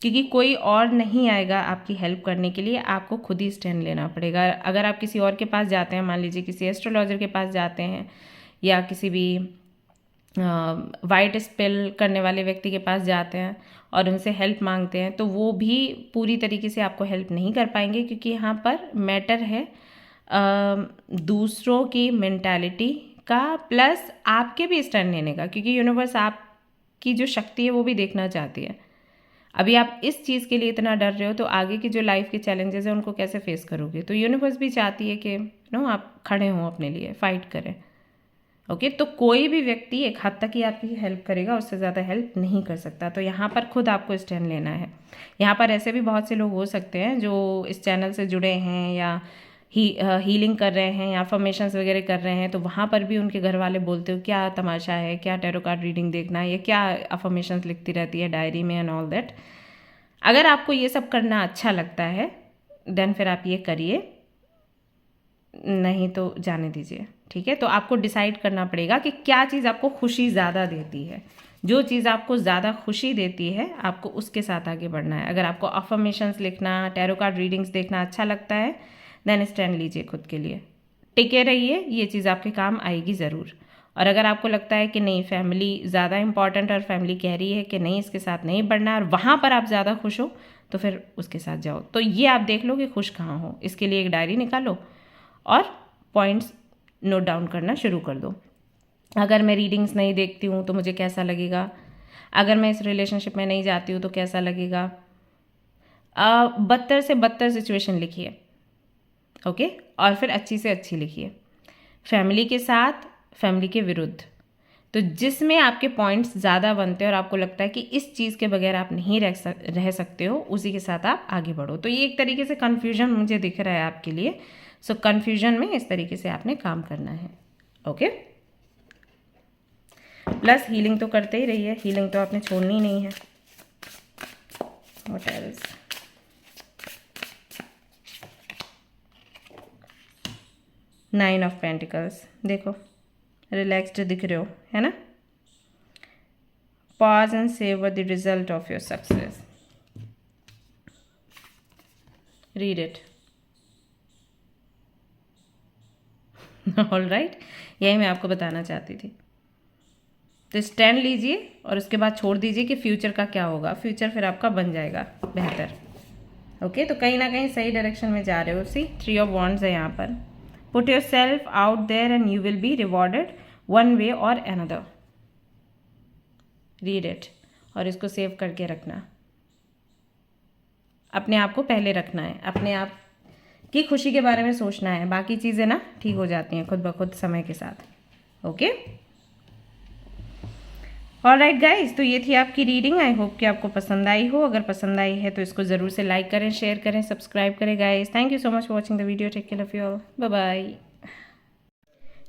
Speaker 1: क्योंकि कोई और नहीं आएगा आपकी हेल्प करने के लिए, आपको खुद ही स्टैंड लेना पड़ेगा। अगर आप किसी और के पास जाते हैं, मान लीजिए किसी एस्ट्रोलॉजर के पास जाते हैं या किसी भी वाइट स्पेल करने वाले व्यक्ति के पास जाते हैं और उनसे हेल्प मांगते हैं, तो वो भी पूरी तरीके से आपको हेल्प नहीं कर पाएंगे, क्योंकि यहाँ पर मैटर है दूसरों की मेंटालिटी का प्लस आपके भी स्टैंड लेने का, क्योंकि यूनिवर्स आपकी जो शक्ति है वो भी देखना चाहती है। अभी आप इस चीज़ के लिए इतना डर रहे हो तो आगे की जो लाइफ के चैलेंजेस हैं उनको कैसे फेस करोगे। तो यूनिवर्स भी चाहती है कि आप खड़े हों अपने लिए, फाइट करें। ओके, तो कोई भी व्यक्ति एक हद तक ही आपकी हेल्प करेगा, उससे ज़्यादा हेल्प नहीं कर सकता। तो यहाँ पर खुद आपको स्टैंड लेना है। यहाँ पर ऐसे भी बहुत से लोग हो सकते हैं जो इस चैनल से जुड़े हैं या हीलिंग कर रहे हैं या अफर्मेशंस वगैरह कर रहे हैं, तो वहाँ पर भी उनके घर वाले बोलते हो क्या तमाशा है, क्या टैरो कार्ड रीडिंग देखना है, या क्या अफर्मेशंस लिखती रहती है डायरी में एंड ऑल दैट। अगर आपको ये सब करना अच्छा लगता है देन फिर आप ये करिए, नहीं तो जाने दीजिए। ठीक है, तो आपको डिसाइड करना पड़ेगा कि क्या चीज़ आपको खुशी ज़्यादा देती है। जो चीज़ आपको ज़्यादा खुशी देती है आपको उसके साथ आगे बढ़ना है। अगर आपको अफर्मेशंस लिखना, टैरो कार्ड रीडिंग्स देखना अच्छा लगता है देन स्टैंड लीजिए खुद के लिए, टिके रहिए, ये चीज़ आपके काम आएगी ज़रूर। और अगर आपको लगता है कि नहीं फैमिली ज़्यादा इंपॉर्टेंट और फैमिली कह रही है कि नहीं इसके साथ नहीं बढ़ना है और वहाँ पर आप ज़्यादा खुश हो, तो फिर उसके साथ जाओ। तो ये आप देख लो कि खुश कहाँ हो, इसके लिए एक डायरी निकालो और पॉइंट्स नोट डाउन करना शुरू कर दो। अगर मैं रीडिंग्स नहीं देखती हूँ तो मुझे कैसा लगेगा, अगर मैं इस रिलेशनशिप में नहीं जाती हूँ तो कैसा लगेगा। बदतर से बदतर सिचुएशन लिखिए, ओके, और फिर अच्छी से अच्छी लिखिए, फैमिली के साथ, फैमिली के विरुद्ध। तो जिसमें आपके पॉइंट्स ज़्यादा बनते हैं और आपको लगता है कि इस चीज़ के बगैर आप नहीं रह सकते हो, उसी के साथ आप आगे बढ़ो। तो ये एक तरीके से कन्फ्यूजन मुझे दिख रहा है आपके लिए। सो कन्फ्यूजन में इस तरीके से आपने काम करना है। ओके, प्लस हीलिंग तो करते ही रहिए, हीलिंग तो आपने छोड़नी नहीं है। What else, nine of pentacles, देखो रिलैक्स्ड दिख रहे हो, है ना। Pause and savour the result of your success, read it. All right, यही मैं आपको बताना चाहती थी। तो स्टैंड लीजिए और उसके बाद छोड़ दीजिए कि फ्यूचर का क्या होगा, फ्यूचर फिर आपका बन जाएगा बेहतर। ओके, तो कहीं ना कहीं सही डायरेक्शन में जा रहे हो। सी 3 ऑफ वॉन्ड्स है यहाँ पर। Put yourself out there and you will be rewarded one way और अनदर। रीड इट और इसको सेव करके रखना। अपने आप को पहले रखना है, अपने आप की खुशी के बारे में सोचना है, बाकी चीज़ें ना ठीक हो जाती हैं खुद ब खुद समय के साथ। ओके, ऑलराइट गाइज, तो ये थी आपकी रीडिंग। आई होप कि आपको पसंद आई हो। अगर पसंद आई है तो इसको ज़रूर से लाइक करें, शेयर करें, सब्सक्राइब करें guys. Thank you so much for watching the video. Take care of you all, bye bye.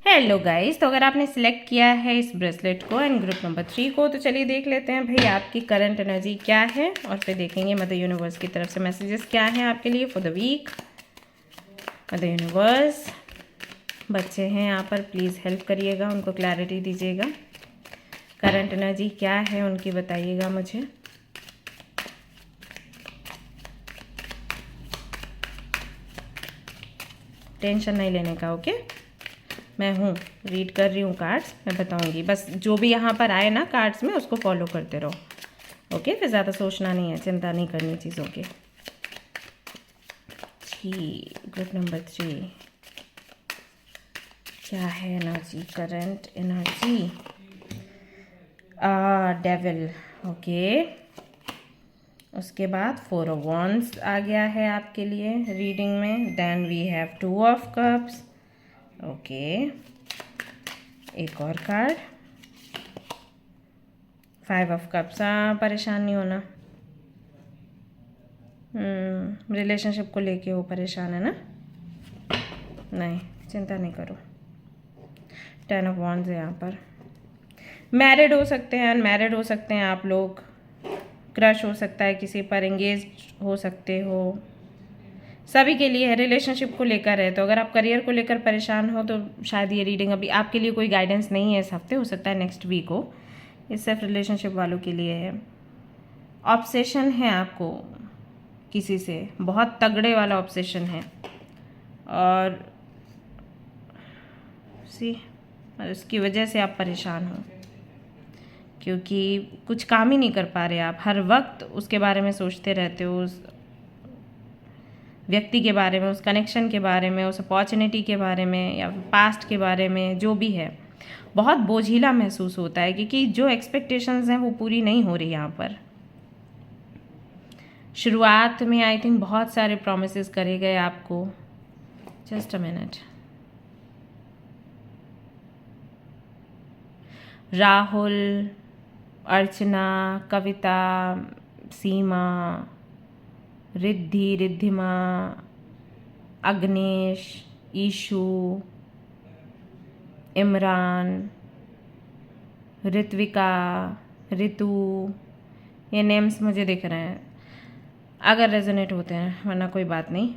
Speaker 1: Hello guys, तो अगर आपने सिलेक्ट किया है इस ब्रेसलेट को एंड ग्रुप नंबर 3 को, तो चलिए देख लेते हैं भाई आपकी करंट एनर्जी क्या है, और फिर देखेंगे मदर यूनिवर्स की तरफ से मैसेजेस क्या हैं आपके लिए for the week. Mother universe, बच्चे हैं यहाँ पर, प्लीज़ हेल्प करिएगा, उनको क्लैरिटी दीजिएगा। करंट एनर्जी क्या है उनकी बताइएगा मुझे। टेंशन नहीं लेने का, ओके। मैं हूँ, रीड कर रही हूँ कार्ड्स, मैं बताऊँगी। बस जो भी यहाँ पर आए ना कार्ड्स में उसको फॉलो करते रहो, ओके। फिर ज़्यादा सोचना नहीं है, चिंता नहीं करनी चीज़ों की। ग्रुप नंबर 3 क्या है energy, current energy. Devil, okay. उसके बाद 4 ऑफ वॉन्ड्स आ गया है आपके लिए रीडिंग में। Then we have 2 of cups, okay. एक और कार्ड 5 ऑफ कप्स। परेशान नहीं होना, रिलेशनशिप को लेके वो परेशान है ना, नहीं चिंता नहीं करो। 10 ऑफ वॉन्ड्स है यहाँ पर। मैरिड हो सकते हैं, अनमैरिड हो सकते हैं आप लोग, क्रश हो सकता है किसी पर, एंगेज हो सकते हो, सभी के लिए है। रिलेशनशिप को लेकर है, तो अगर आप करियर को लेकर परेशान हो तो शायद ये रीडिंग अभी आपके लिए कोई गाइडेंस नहीं है इस हफ्ते, हो सकता है नेक्स्ट वीक हो। ये सिर्फ रिलेशनशिप वालों के लिए है। ऑब्सेशन है आपको किसी से, बहुत तगड़े वाला ऑब्सेशन है, और उसकी वजह से आप परेशान हो क्योंकि कुछ काम ही नहीं कर पा रहे आप। हर वक्त उसके बारे में सोचते रहते हो, उस व्यक्ति के बारे में, उस कनेक्शन के बारे में, उस अपॉर्चुनिटी के बारे में, या पास्ट के बारे में, जो भी है। बहुत बोझिला महसूस होता है क्योंकि जो एक्सपेक्टेशंस हैं वो पूरी नहीं हो रही यहाँ पर। शुरुआत में आई थिंक बहुत सारे प्रॉमिसेस करे गए आपको। Just a minute. Rahul, Archana, Kavita, Seema, Riddhi, Riddhima, Agnesh, Ishu, Imran, Ritvika, Ritu, ये नेम्स मुझे दिख रहे हैं। अगर रेजोनेट होते हैं, वरना कोई बात नहीं।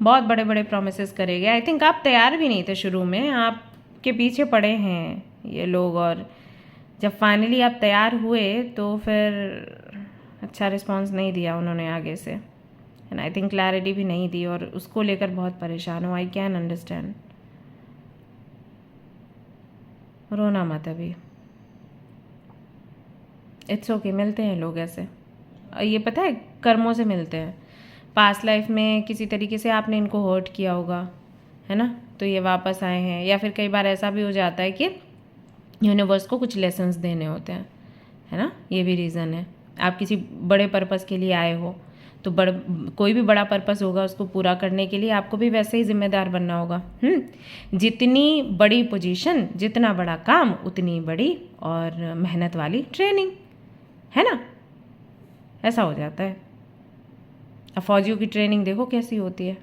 Speaker 1: बहुत बड़े बड़े प्रोमिसेस करे गए। आई थिंक आप तैयार भी नहीं थे शुरू में, आपके पीछे पड़े हैं ये लोग, और जब फाइनली आप तैयार हुए तो फिर अच्छा रिस्पांस नहीं दिया उन्होंने आगे से, एंड आई थिंक क्लैरिटी भी नहीं दी, और उसको लेकर बहुत परेशान हो। I can understand. रोना मत अभी, इट्स ओके। मिलते हैं लोग ऐसे, ये पता है कर्मों से मिलते हैं। पास्ट लाइफ में किसी तरीके से आपने इनको हर्ट किया होगा, है ना, तो ये वापस आए हैं। या फिर कई बार ऐसा भी हो जाता है कि यूनिवर्स को कुछ लेसन्स देने होते हैं, है ना, ये भी रीज़न है। आप किसी बड़े पर्पस के लिए आए हो, तो कोई भी बड़ा पर्पस होगा, उसको पूरा करने के लिए आपको भी वैसे ही जिम्मेदार बनना होगा। जितनी बड़ी पोजीशन, जितना बड़ा काम, उतनी बड़ी और मेहनत वाली ट्रेनिंग, है ना, ऐसा हो जाता है। अब फौजियों की ट्रेनिंग देखो कैसी होती है,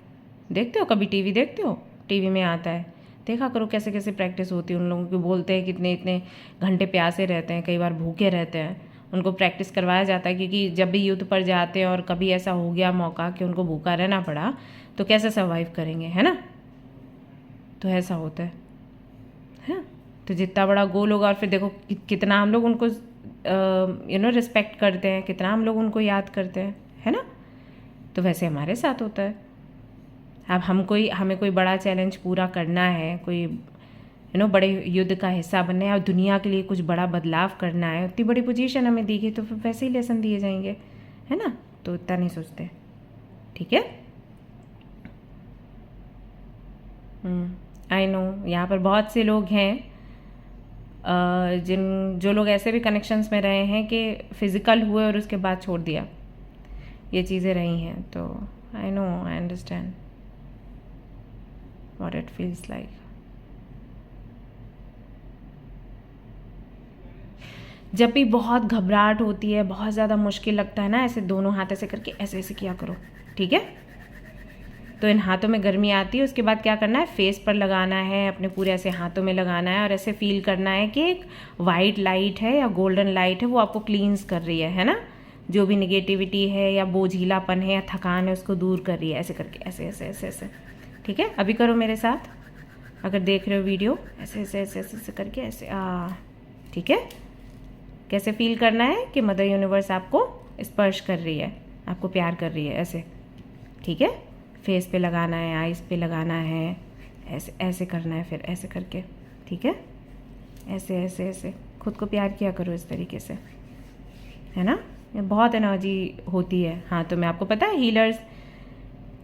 Speaker 1: देखते हो कभी टीवी देखते हो, टीवी में आता है, देखा करो कैसे कैसे प्रैक्टिस होती है उन लोगों की। बोलते हैं कितने इतने घंटे प्यासे रहते हैं, कई बार भूखे रहते हैं, उनको प्रैक्टिस करवाया जाता है क्योंकि जब भी युद्ध पर जाते हैं और कभी ऐसा हो गया मौका कि उनको भूखा रहना पड़ा, तो कैसे सर्वाइव करेंगे, है ना। तो ऐसा होता है। तो जितना बड़ा गोल होगा, और फिर देखो कितना हम लोग उनको रिस्पेक्ट करते हैं, कितना हम लोग उनको याद करते हैं, है ना। तो वैसे हमारे साथ होता है। अब हमें कोई बड़ा चैलेंज पूरा करना है, कोई बड़े युद्ध का हिस्सा बनना है और दुनिया के लिए कुछ बड़ा बदलाव करना है, उतनी बड़ी पोजीशन हमें दी गई तो फिर वैसे ही लेसन दिए जाएंगे, है ना। तो इतना नहीं सोचते, ठीक है। आई नो यहाँ पर बहुत से लोग हैं जो लोग ऐसे भी कनेक्शंस में रहे हैं कि फिज़िकल हुए और उसके बाद छोड़ दिया, ये चीज़ें रही हैं। तो I know, I understand what it feels like. जब भी बहुत घबराहट होती है, बहुत ज़्यादा मुश्किल लगता है ना, ऐसे दोनों हाथ ऐसे करके ऐसे ऐसे किया करो, ठीक है। तो इन हाथों में गर्मी आती है, उसके बाद क्या करना है, फेस पर लगाना है, अपने पूरे ऐसे हाथों में लगाना है और ऐसे फील करना है कि एक वाइट लाइट है या गोल्डन लाइट है, वो आपको क्लींस कर रही है ना। जो भी निगेटिविटी है या बोझीलापन है या थकान है उसको दूर कर रही है, ऐसे करके ऐसे ऐसे ऐसे ऐसे, ठीक है। अभी करो मेरे साथ, अगर देख रहे हो वीडियो, ऐसे ऐसे ऐसे ऐसे ऐसे करके ऐसे, ठीक है। कैसे फील करना है कि मदर यूनिवर्स आपको स्पर्श कर रही है, आपको प्यार कर रही है, ऐसे, ठीक है। फेस पे लगाना है, आइज़ पे लगाना है, ऐसे ऐसे करना है, फिर ऐसे करके, ठीक है। ऐसे ऐसे ऐसे खुद को प्यार किया करो इस तरीके से, है ना। ये बहुत एनर्जी होती है हाथों में, आपको पता है हीलर्स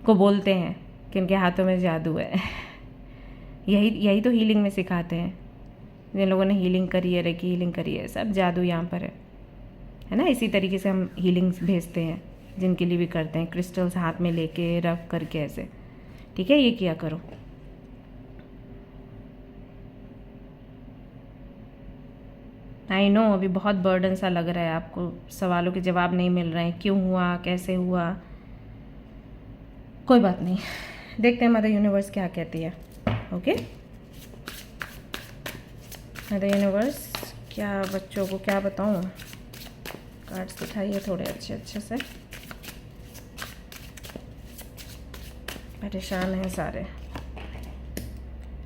Speaker 1: को बोलते हैं कि उनके हाथों में जादू है। यही तो हीलिंग में सिखाते हैं। जिन लोगों ने हीलिंग करी है, रेकी हीलिंग करी है, सब जादू यहाँ पर है ना। इसी तरीके से हम हीलिंग्स भेजते हैं, जिनके लिए भी करते हैं, क्रिस्टल्स हाथ में लेके रख करके ऐसे, ठीक है। ये किया करो। आई नो अभी बहुत बर्डन सा लग रहा है आपको, सवालों के जवाब नहीं मिल रहे हैं, क्यों हुआ, कैसे हुआ। कोई बात नहीं, देखते हैं मदर यूनिवर्स क्या कहती है। ओके, मदर यूनिवर्स क्या बच्चों को क्या बताऊँ। कार्ड्स दिखाइए थोड़े अच्छे अच्छे से, परेशान हैं सारे।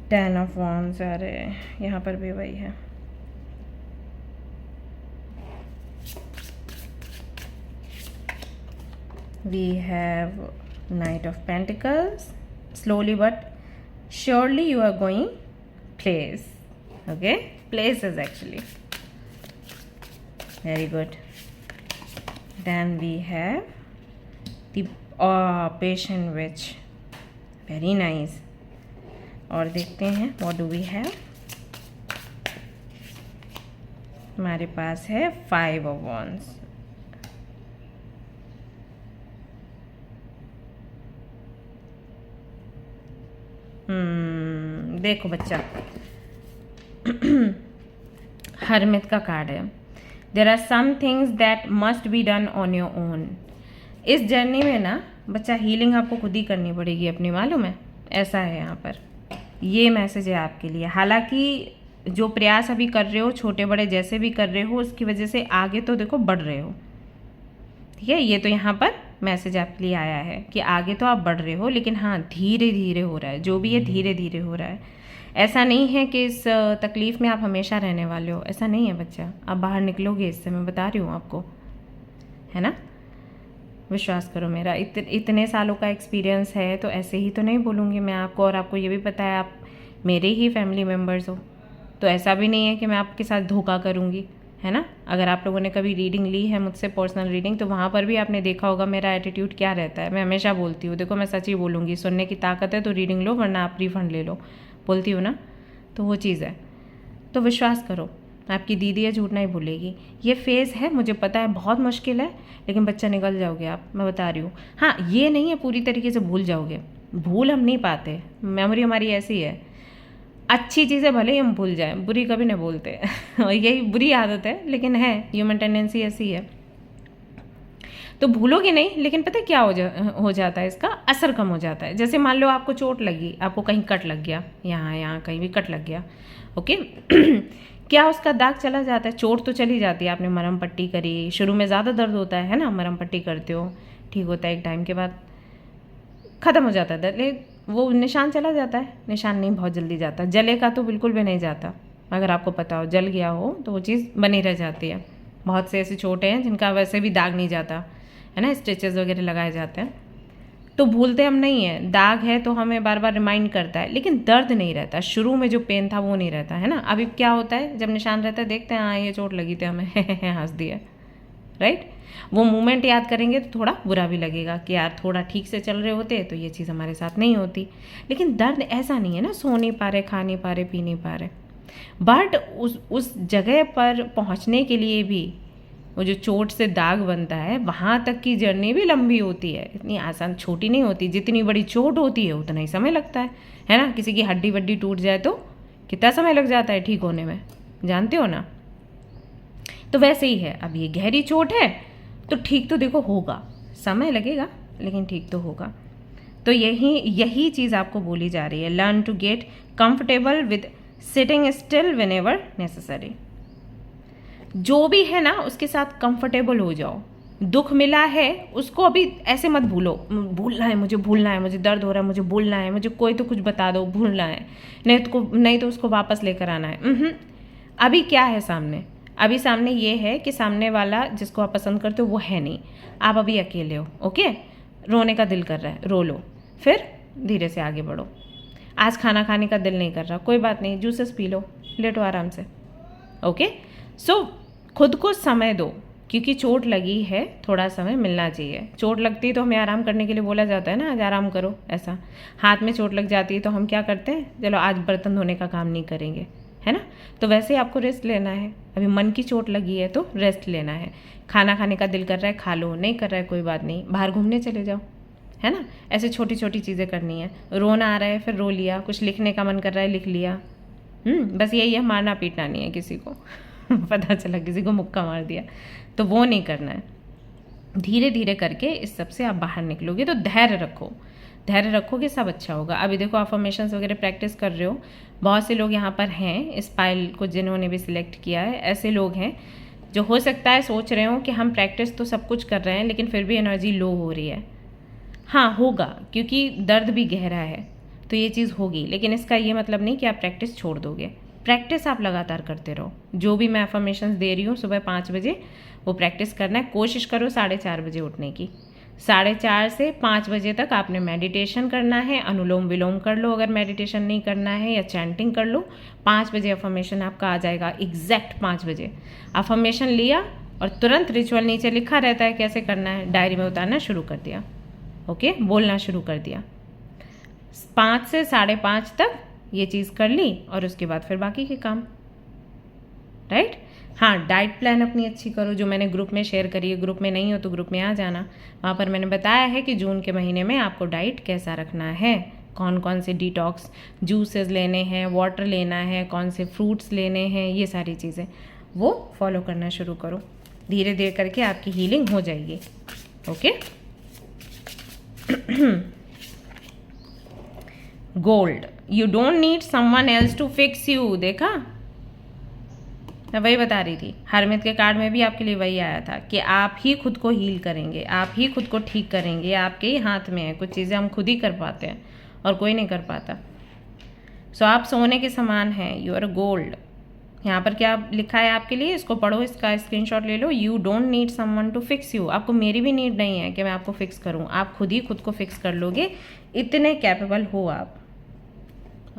Speaker 1: 10 ऑफ वॉन्ड्स, अरे यहाँ पर भी वही है। We have Knight of Pentacles. Slowly but surely you are going place. Okay, places actually. Very good. Then we have the patient witch. Very nice. और देखते हैं what do we have. हमारे पास है 5 of wands. देखो बच्चा, हरमित का कार्ड है। There are some things that must be done on your own. इस जर्नी में ना बच्चा हीलिंग आपको खुद ही करनी पड़ेगी अपनी, मालूम है, ऐसा है यहाँ पर। ये मैसेज है आपके लिए। हालांकि जो प्रयास अभी कर रहे हो, छोटे बड़े जैसे भी कर रहे हो, उसकी वजह से आगे तो देखो बढ़ रहे हो, ठीक है। ये तो यहाँ पर मैसेज आपके लिए आया है कि आगे तो आप बढ़ रहे हो, लेकिन हाँ धीरे धीरे हो रहा है, जो भी है धीरे धीरे हो रहा है। ऐसा नहीं है कि इस तकलीफ़ में आप हमेशा रहने वाले हो, ऐसा नहीं है बच्चा। आप बाहर निकलोगे इससे, मैं बता रही हूँ आपको, है ना। विश्वास करो मेरा, इतने सालों का एक्सपीरियंस है, तो ऐसे ही तो नहीं बोलूँगी मैं आपको। और आपको ये भी पता है आप मेरे ही फैमिली मेम्बर्स हो, तो ऐसा भी नहीं है कि मैं आपके साथ धोखा करूँगी, है ना। अगर आप लोगों ने कभी रीडिंग ली है मुझसे, पर्सनल रीडिंग, तो वहाँ पर भी आपने देखा होगा मेरा एटीट्यूड क्या रहता है। मैं हमेशा बोलती हूँ, देखो मैं सच ही बोलूँगी, सुनने की ताकत है तो रीडिंग लो, वरना आप रिफंड ले लो, बोलती हूँ ना। तो वो चीज़ है, तो विश्वास करो, आपकी दीदी है झूठ नहीं भूलेगी। ये फेज़ है, मुझे पता है बहुत मुश्किल है, लेकिन बच्चा निकल जाओगे आप, मैं बता रही हूँ। हाँ, ये नहीं है पूरी तरीके से भूल जाओगे, भूल हम नहीं पाते, मेमोरी हमारी ऐसी है। अच्छी चीज़ें भले ही हम भूल जाएं, बुरी कभी नहीं बोलते। और यही बुरी आदत है, लेकिन है, ह्यूमन टेंडेंसी ऐसी है। तो भूलोगे नहीं, लेकिन पता है क्या हो जाता है, इसका असर कम हो जाता है। जैसे मान लो आपको चोट लगी, आपको कहीं कट लग गया, यहाँ कहीं भी कट लग गया, ओके। क्या उसका दाग चला जाता है? चोट तो चली जाती है, आपने मरहम पट्टी करी, शुरू में ज़्यादा दर्द होता है ना, मरहम पट्टी करते हो, ठीक होता है, एक टाइम के बाद ख़त्म हो जाता है दर्द, लेकिन वो निशान चला जाता है। निशान नहीं बहुत जल्दी जाता, जले का तो बिल्कुल भी नहीं जाता। अगर आपको पता हो, जल गया हो तो वो चीज़ बनी रह जाती है। बहुत से ऐसे चोटें हैं जिनका वैसे भी दाग नहीं जाता है ना, स्टिचेस वगैरह लगाए जाते हैं। तो भूलते हम नहीं हैं। दाग है तो हमें बार बार रिमाइंड करता है, लेकिन दर्द नहीं रहता। शुरू में जो पेन था वो नहीं रहता है ना। अभी क्या होता है, जब निशान रहता है देखते हैं हाँ ये चोट लगी थी हमें हंस दिया, राइट। वो मोमेंट याद करेंगे तो थोड़ा बुरा भी लगेगा कि यार थोड़ा ठीक से चल रहे होते तो ये चीज़ हमारे साथ नहीं होती। लेकिन दर्द ऐसा नहीं है ना, सो नहीं पा रहे, खा नहीं पा रहे, पी नहीं पा रहे, बट उस जगह पर पहुंचने के लिए भी वो जो चोट से दाग बनता है वहाँ तक की जर्नी भी लंबी होती है। इतनी आसान छोटी नहीं होती। जितनी बड़ी चोट होती है उतना ही समय लगता है ना। किसी की हड्डी वड्डी टूट जाए तो कितना समय लग जाता है ठीक होने में, जानते हो ना। तो वैसे ही है, अब ये गहरी चोट है तो ठीक तो देखो होगा, समय लगेगा लेकिन ठीक तो होगा। तो यही चीज़ आपको बोली जा रही है, learn to get comfortable with sitting still whenever necessary. जो भी है ना उसके साथ कंफर्टेबल हो जाओ। दुख मिला है उसको अभी ऐसे मत भूलो, भूलना है मुझे, भूलना है मुझे, दर्द हो रहा है मुझे, भूलना है मुझे, कोई तो कुछ बता दो, भूलना है, नहीं तो उसको वापस लेकर आना है। अभी क्या है सामने, अभी सामने ये है कि सामने वाला जिसको आप पसंद करते हो वो है नहीं, आप अभी अकेले हो। ओके, रोने का दिल कर रहा है, रो लो, फिर धीरे से आगे बढ़ो। आज खाना खाने का दिल नहीं कर रहा, कोई बात नहीं, जूसेस पी लो, लेटो आराम से। ओके, सो खुद को समय दो, क्योंकि चोट लगी है, थोड़ा समय मिलना चाहिए। चोट लगती है तो हमें आराम करने के लिए बोला जाता है ना, आज आराम करो। ऐसा हाथ में चोट लग जाती है तो हम क्या करते हैं, चलो आज बर्तन धोने का काम नहीं करेंगे, है ना। तो वैसे आपको रेस्ट लेना है। अभी मन की चोट लगी है तो रेस्ट लेना है। खाना खाने का दिल कर रहा है, खा लो, नहीं कर रहा है कोई बात नहीं, बाहर घूमने चले जाओ, है ना। ऐसे छोटी छोटी चीज़ें करनी है। रोना आ रहा है फिर रो लिया, कुछ लिखने का मन कर रहा है लिख लिया। बस यही है, मारना पीटना नहीं है किसी को पता चला किसी को मुक्का मार दिया तो वो नहीं करना है। धीरे धीरे करके इस सब से आप बाहर निकलोगे। तो धैर्य रखो, धैर्य रखोगे सब अच्छा होगा। अभी देखो अफर्मेशंस वगैरह प्रैक्टिस कर रहे हो, बहुत से लोग यहाँ पर हैं इस पाइल को जिन्होंने भी सिलेक्ट किया है। ऐसे लोग हैं जो हो सकता है सोच रहे हो कि हम प्रैक्टिस तो सब कुछ कर रहे हैं लेकिन फिर भी एनर्जी लो हो रही है। हाँ होगा, क्योंकि दर्द भी गहरा है तो ये चीज़ होगी, लेकिन इसका ये मतलब नहीं कि आप प्रैक्टिस छोड़ दोगे। प्रैक्टिस आप लगातार करते रहो। जो भी मैं अफर्मेशंस दे रही हूँ सुबह 5 बजे वो प्रैक्टिस करना है। कोशिश करो 4:30 बजे उठने की। 4:30 से 5 बजे तक आपने मेडिटेशन करना है। अनुलोम विलोम कर लो अगर मेडिटेशन नहीं करना है, या चैंटिंग कर लो। 5 बजे अफर्मेशन आपका आ जाएगा, एग्जैक्ट 5 बजे अफर्मेशन लिया और तुरंत रिचुअल नीचे लिखा रहता है कैसे करना है, डायरी में उतारना शुरू कर दिया। ओके, बोलना शुरू कर दिया। 5 से 5:30 तक ये चीज़ कर ली और उसके बाद फिर बाकी के काम, राइट। हाँ, डाइट प्लान अपनी अच्छी करो, जो मैंने ग्रुप में शेयर करी है। ग्रुप में नहीं हो तो ग्रुप में आ जाना, वहाँ पर मैंने बताया है कि जून के महीने में आपको डाइट कैसा रखना है, कौन कौन से डिटॉक्स जूसेस लेने हैं, वाटर लेना है, कौन से फ्रूट्स लेने हैं, ये सारी चीज़ें वो फॉलो करना शुरू करो। धीरे धीरे करके आपकी हीलिंग हो जाएगी। Okay. Gold, you don't need someone else to fix you. देखा, मैं वही बता रही थी, हरमित के कार्ड में भी आपके लिए वही आया था कि आप ही खुद को हील करेंगे, आप ही खुद को ठीक करेंगे, आपके ही हाथ में है। कुछ चीज़ें हम खुद ही कर पाते हैं और कोई नहीं कर पाता। सो आप सोने के समान हैं, यू आर गोल्ड। यहाँ पर क्या लिखा है आपके लिए, इसको पढ़ो, इसका स्क्रीनशॉट ले लो। You don't need someone to fix you. आपको मेरी भी नीड नहीं है कि मैं आपको फिक्स करूँ, आप खुद ही खुद को फिक्स कर लोगे, इतने कैपेबल हो आप।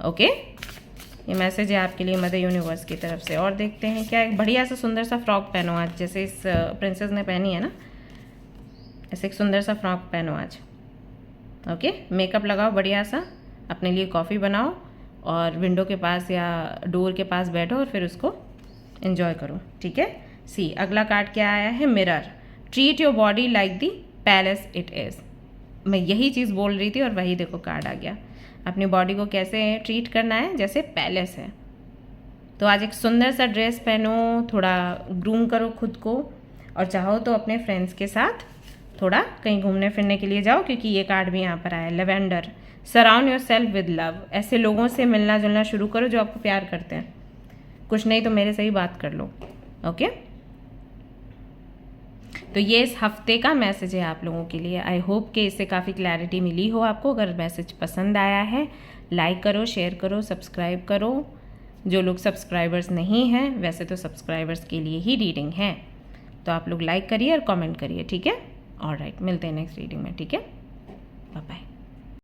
Speaker 1: ओके, ये मैसेज है आपके लिए मदर यूनिवर्स की तरफ से। और देखते हैं क्या, एक बढ़िया सा सुंदर सा फ्रॉक पहनो आज, जैसे इस प्रिंसेस ने पहनी है ना, ऐसे एक सुंदर सा फ्रॉक पहनो आज। ओके, मेकअप लगाओ बढ़िया सा, अपने लिए कॉफ़ी बनाओ और विंडो के पास या डोर के पास बैठो और फिर उसको एंजॉय करो। ठीक है। सी, अगला कार्ड क्या आया है, mirror. Treat your body like the palace it is. मैं यही चीज़ बोल रही थी और वही देखो कार्ड आ गया। अपनी बॉडी को कैसे ट्रीट करना है, जैसे पैलेस है। तो आज एक सुंदर सा ड्रेस पहनो, थोड़ा ग्रूम करो खुद को, और चाहो तो अपने फ्रेंड्स के साथ थोड़ा कहीं घूमने फिरने के लिए जाओ, क्योंकि ये कार्ड भी यहाँ पर आया, lavender. Surround your self with love. ऐसे लोगों से मिलना जुलना शुरू करो जो आपको प्यार करते हैं। कुछ नहीं तो मेरे से ही बात कर लो। ओके, तो ये इस हफ्ते का मैसेज है आप लोगों के लिए। आई होप कि इससे काफ़ी क्लैरिटी मिली हो आपको। अगर मैसेज पसंद आया है, लाइक करो, शेयर करो, सब्सक्राइब करो। जो लोग सब्सक्राइबर्स नहीं हैं, वैसे तो सब्सक्राइबर्स के लिए ही रीडिंग है, तो आप लोग लाइक करिए और कमेंट करिए। ठीक है, ऑलराइट, मिलते हैं नेक्स्ट रीडिंग में। ठीक है। बाय।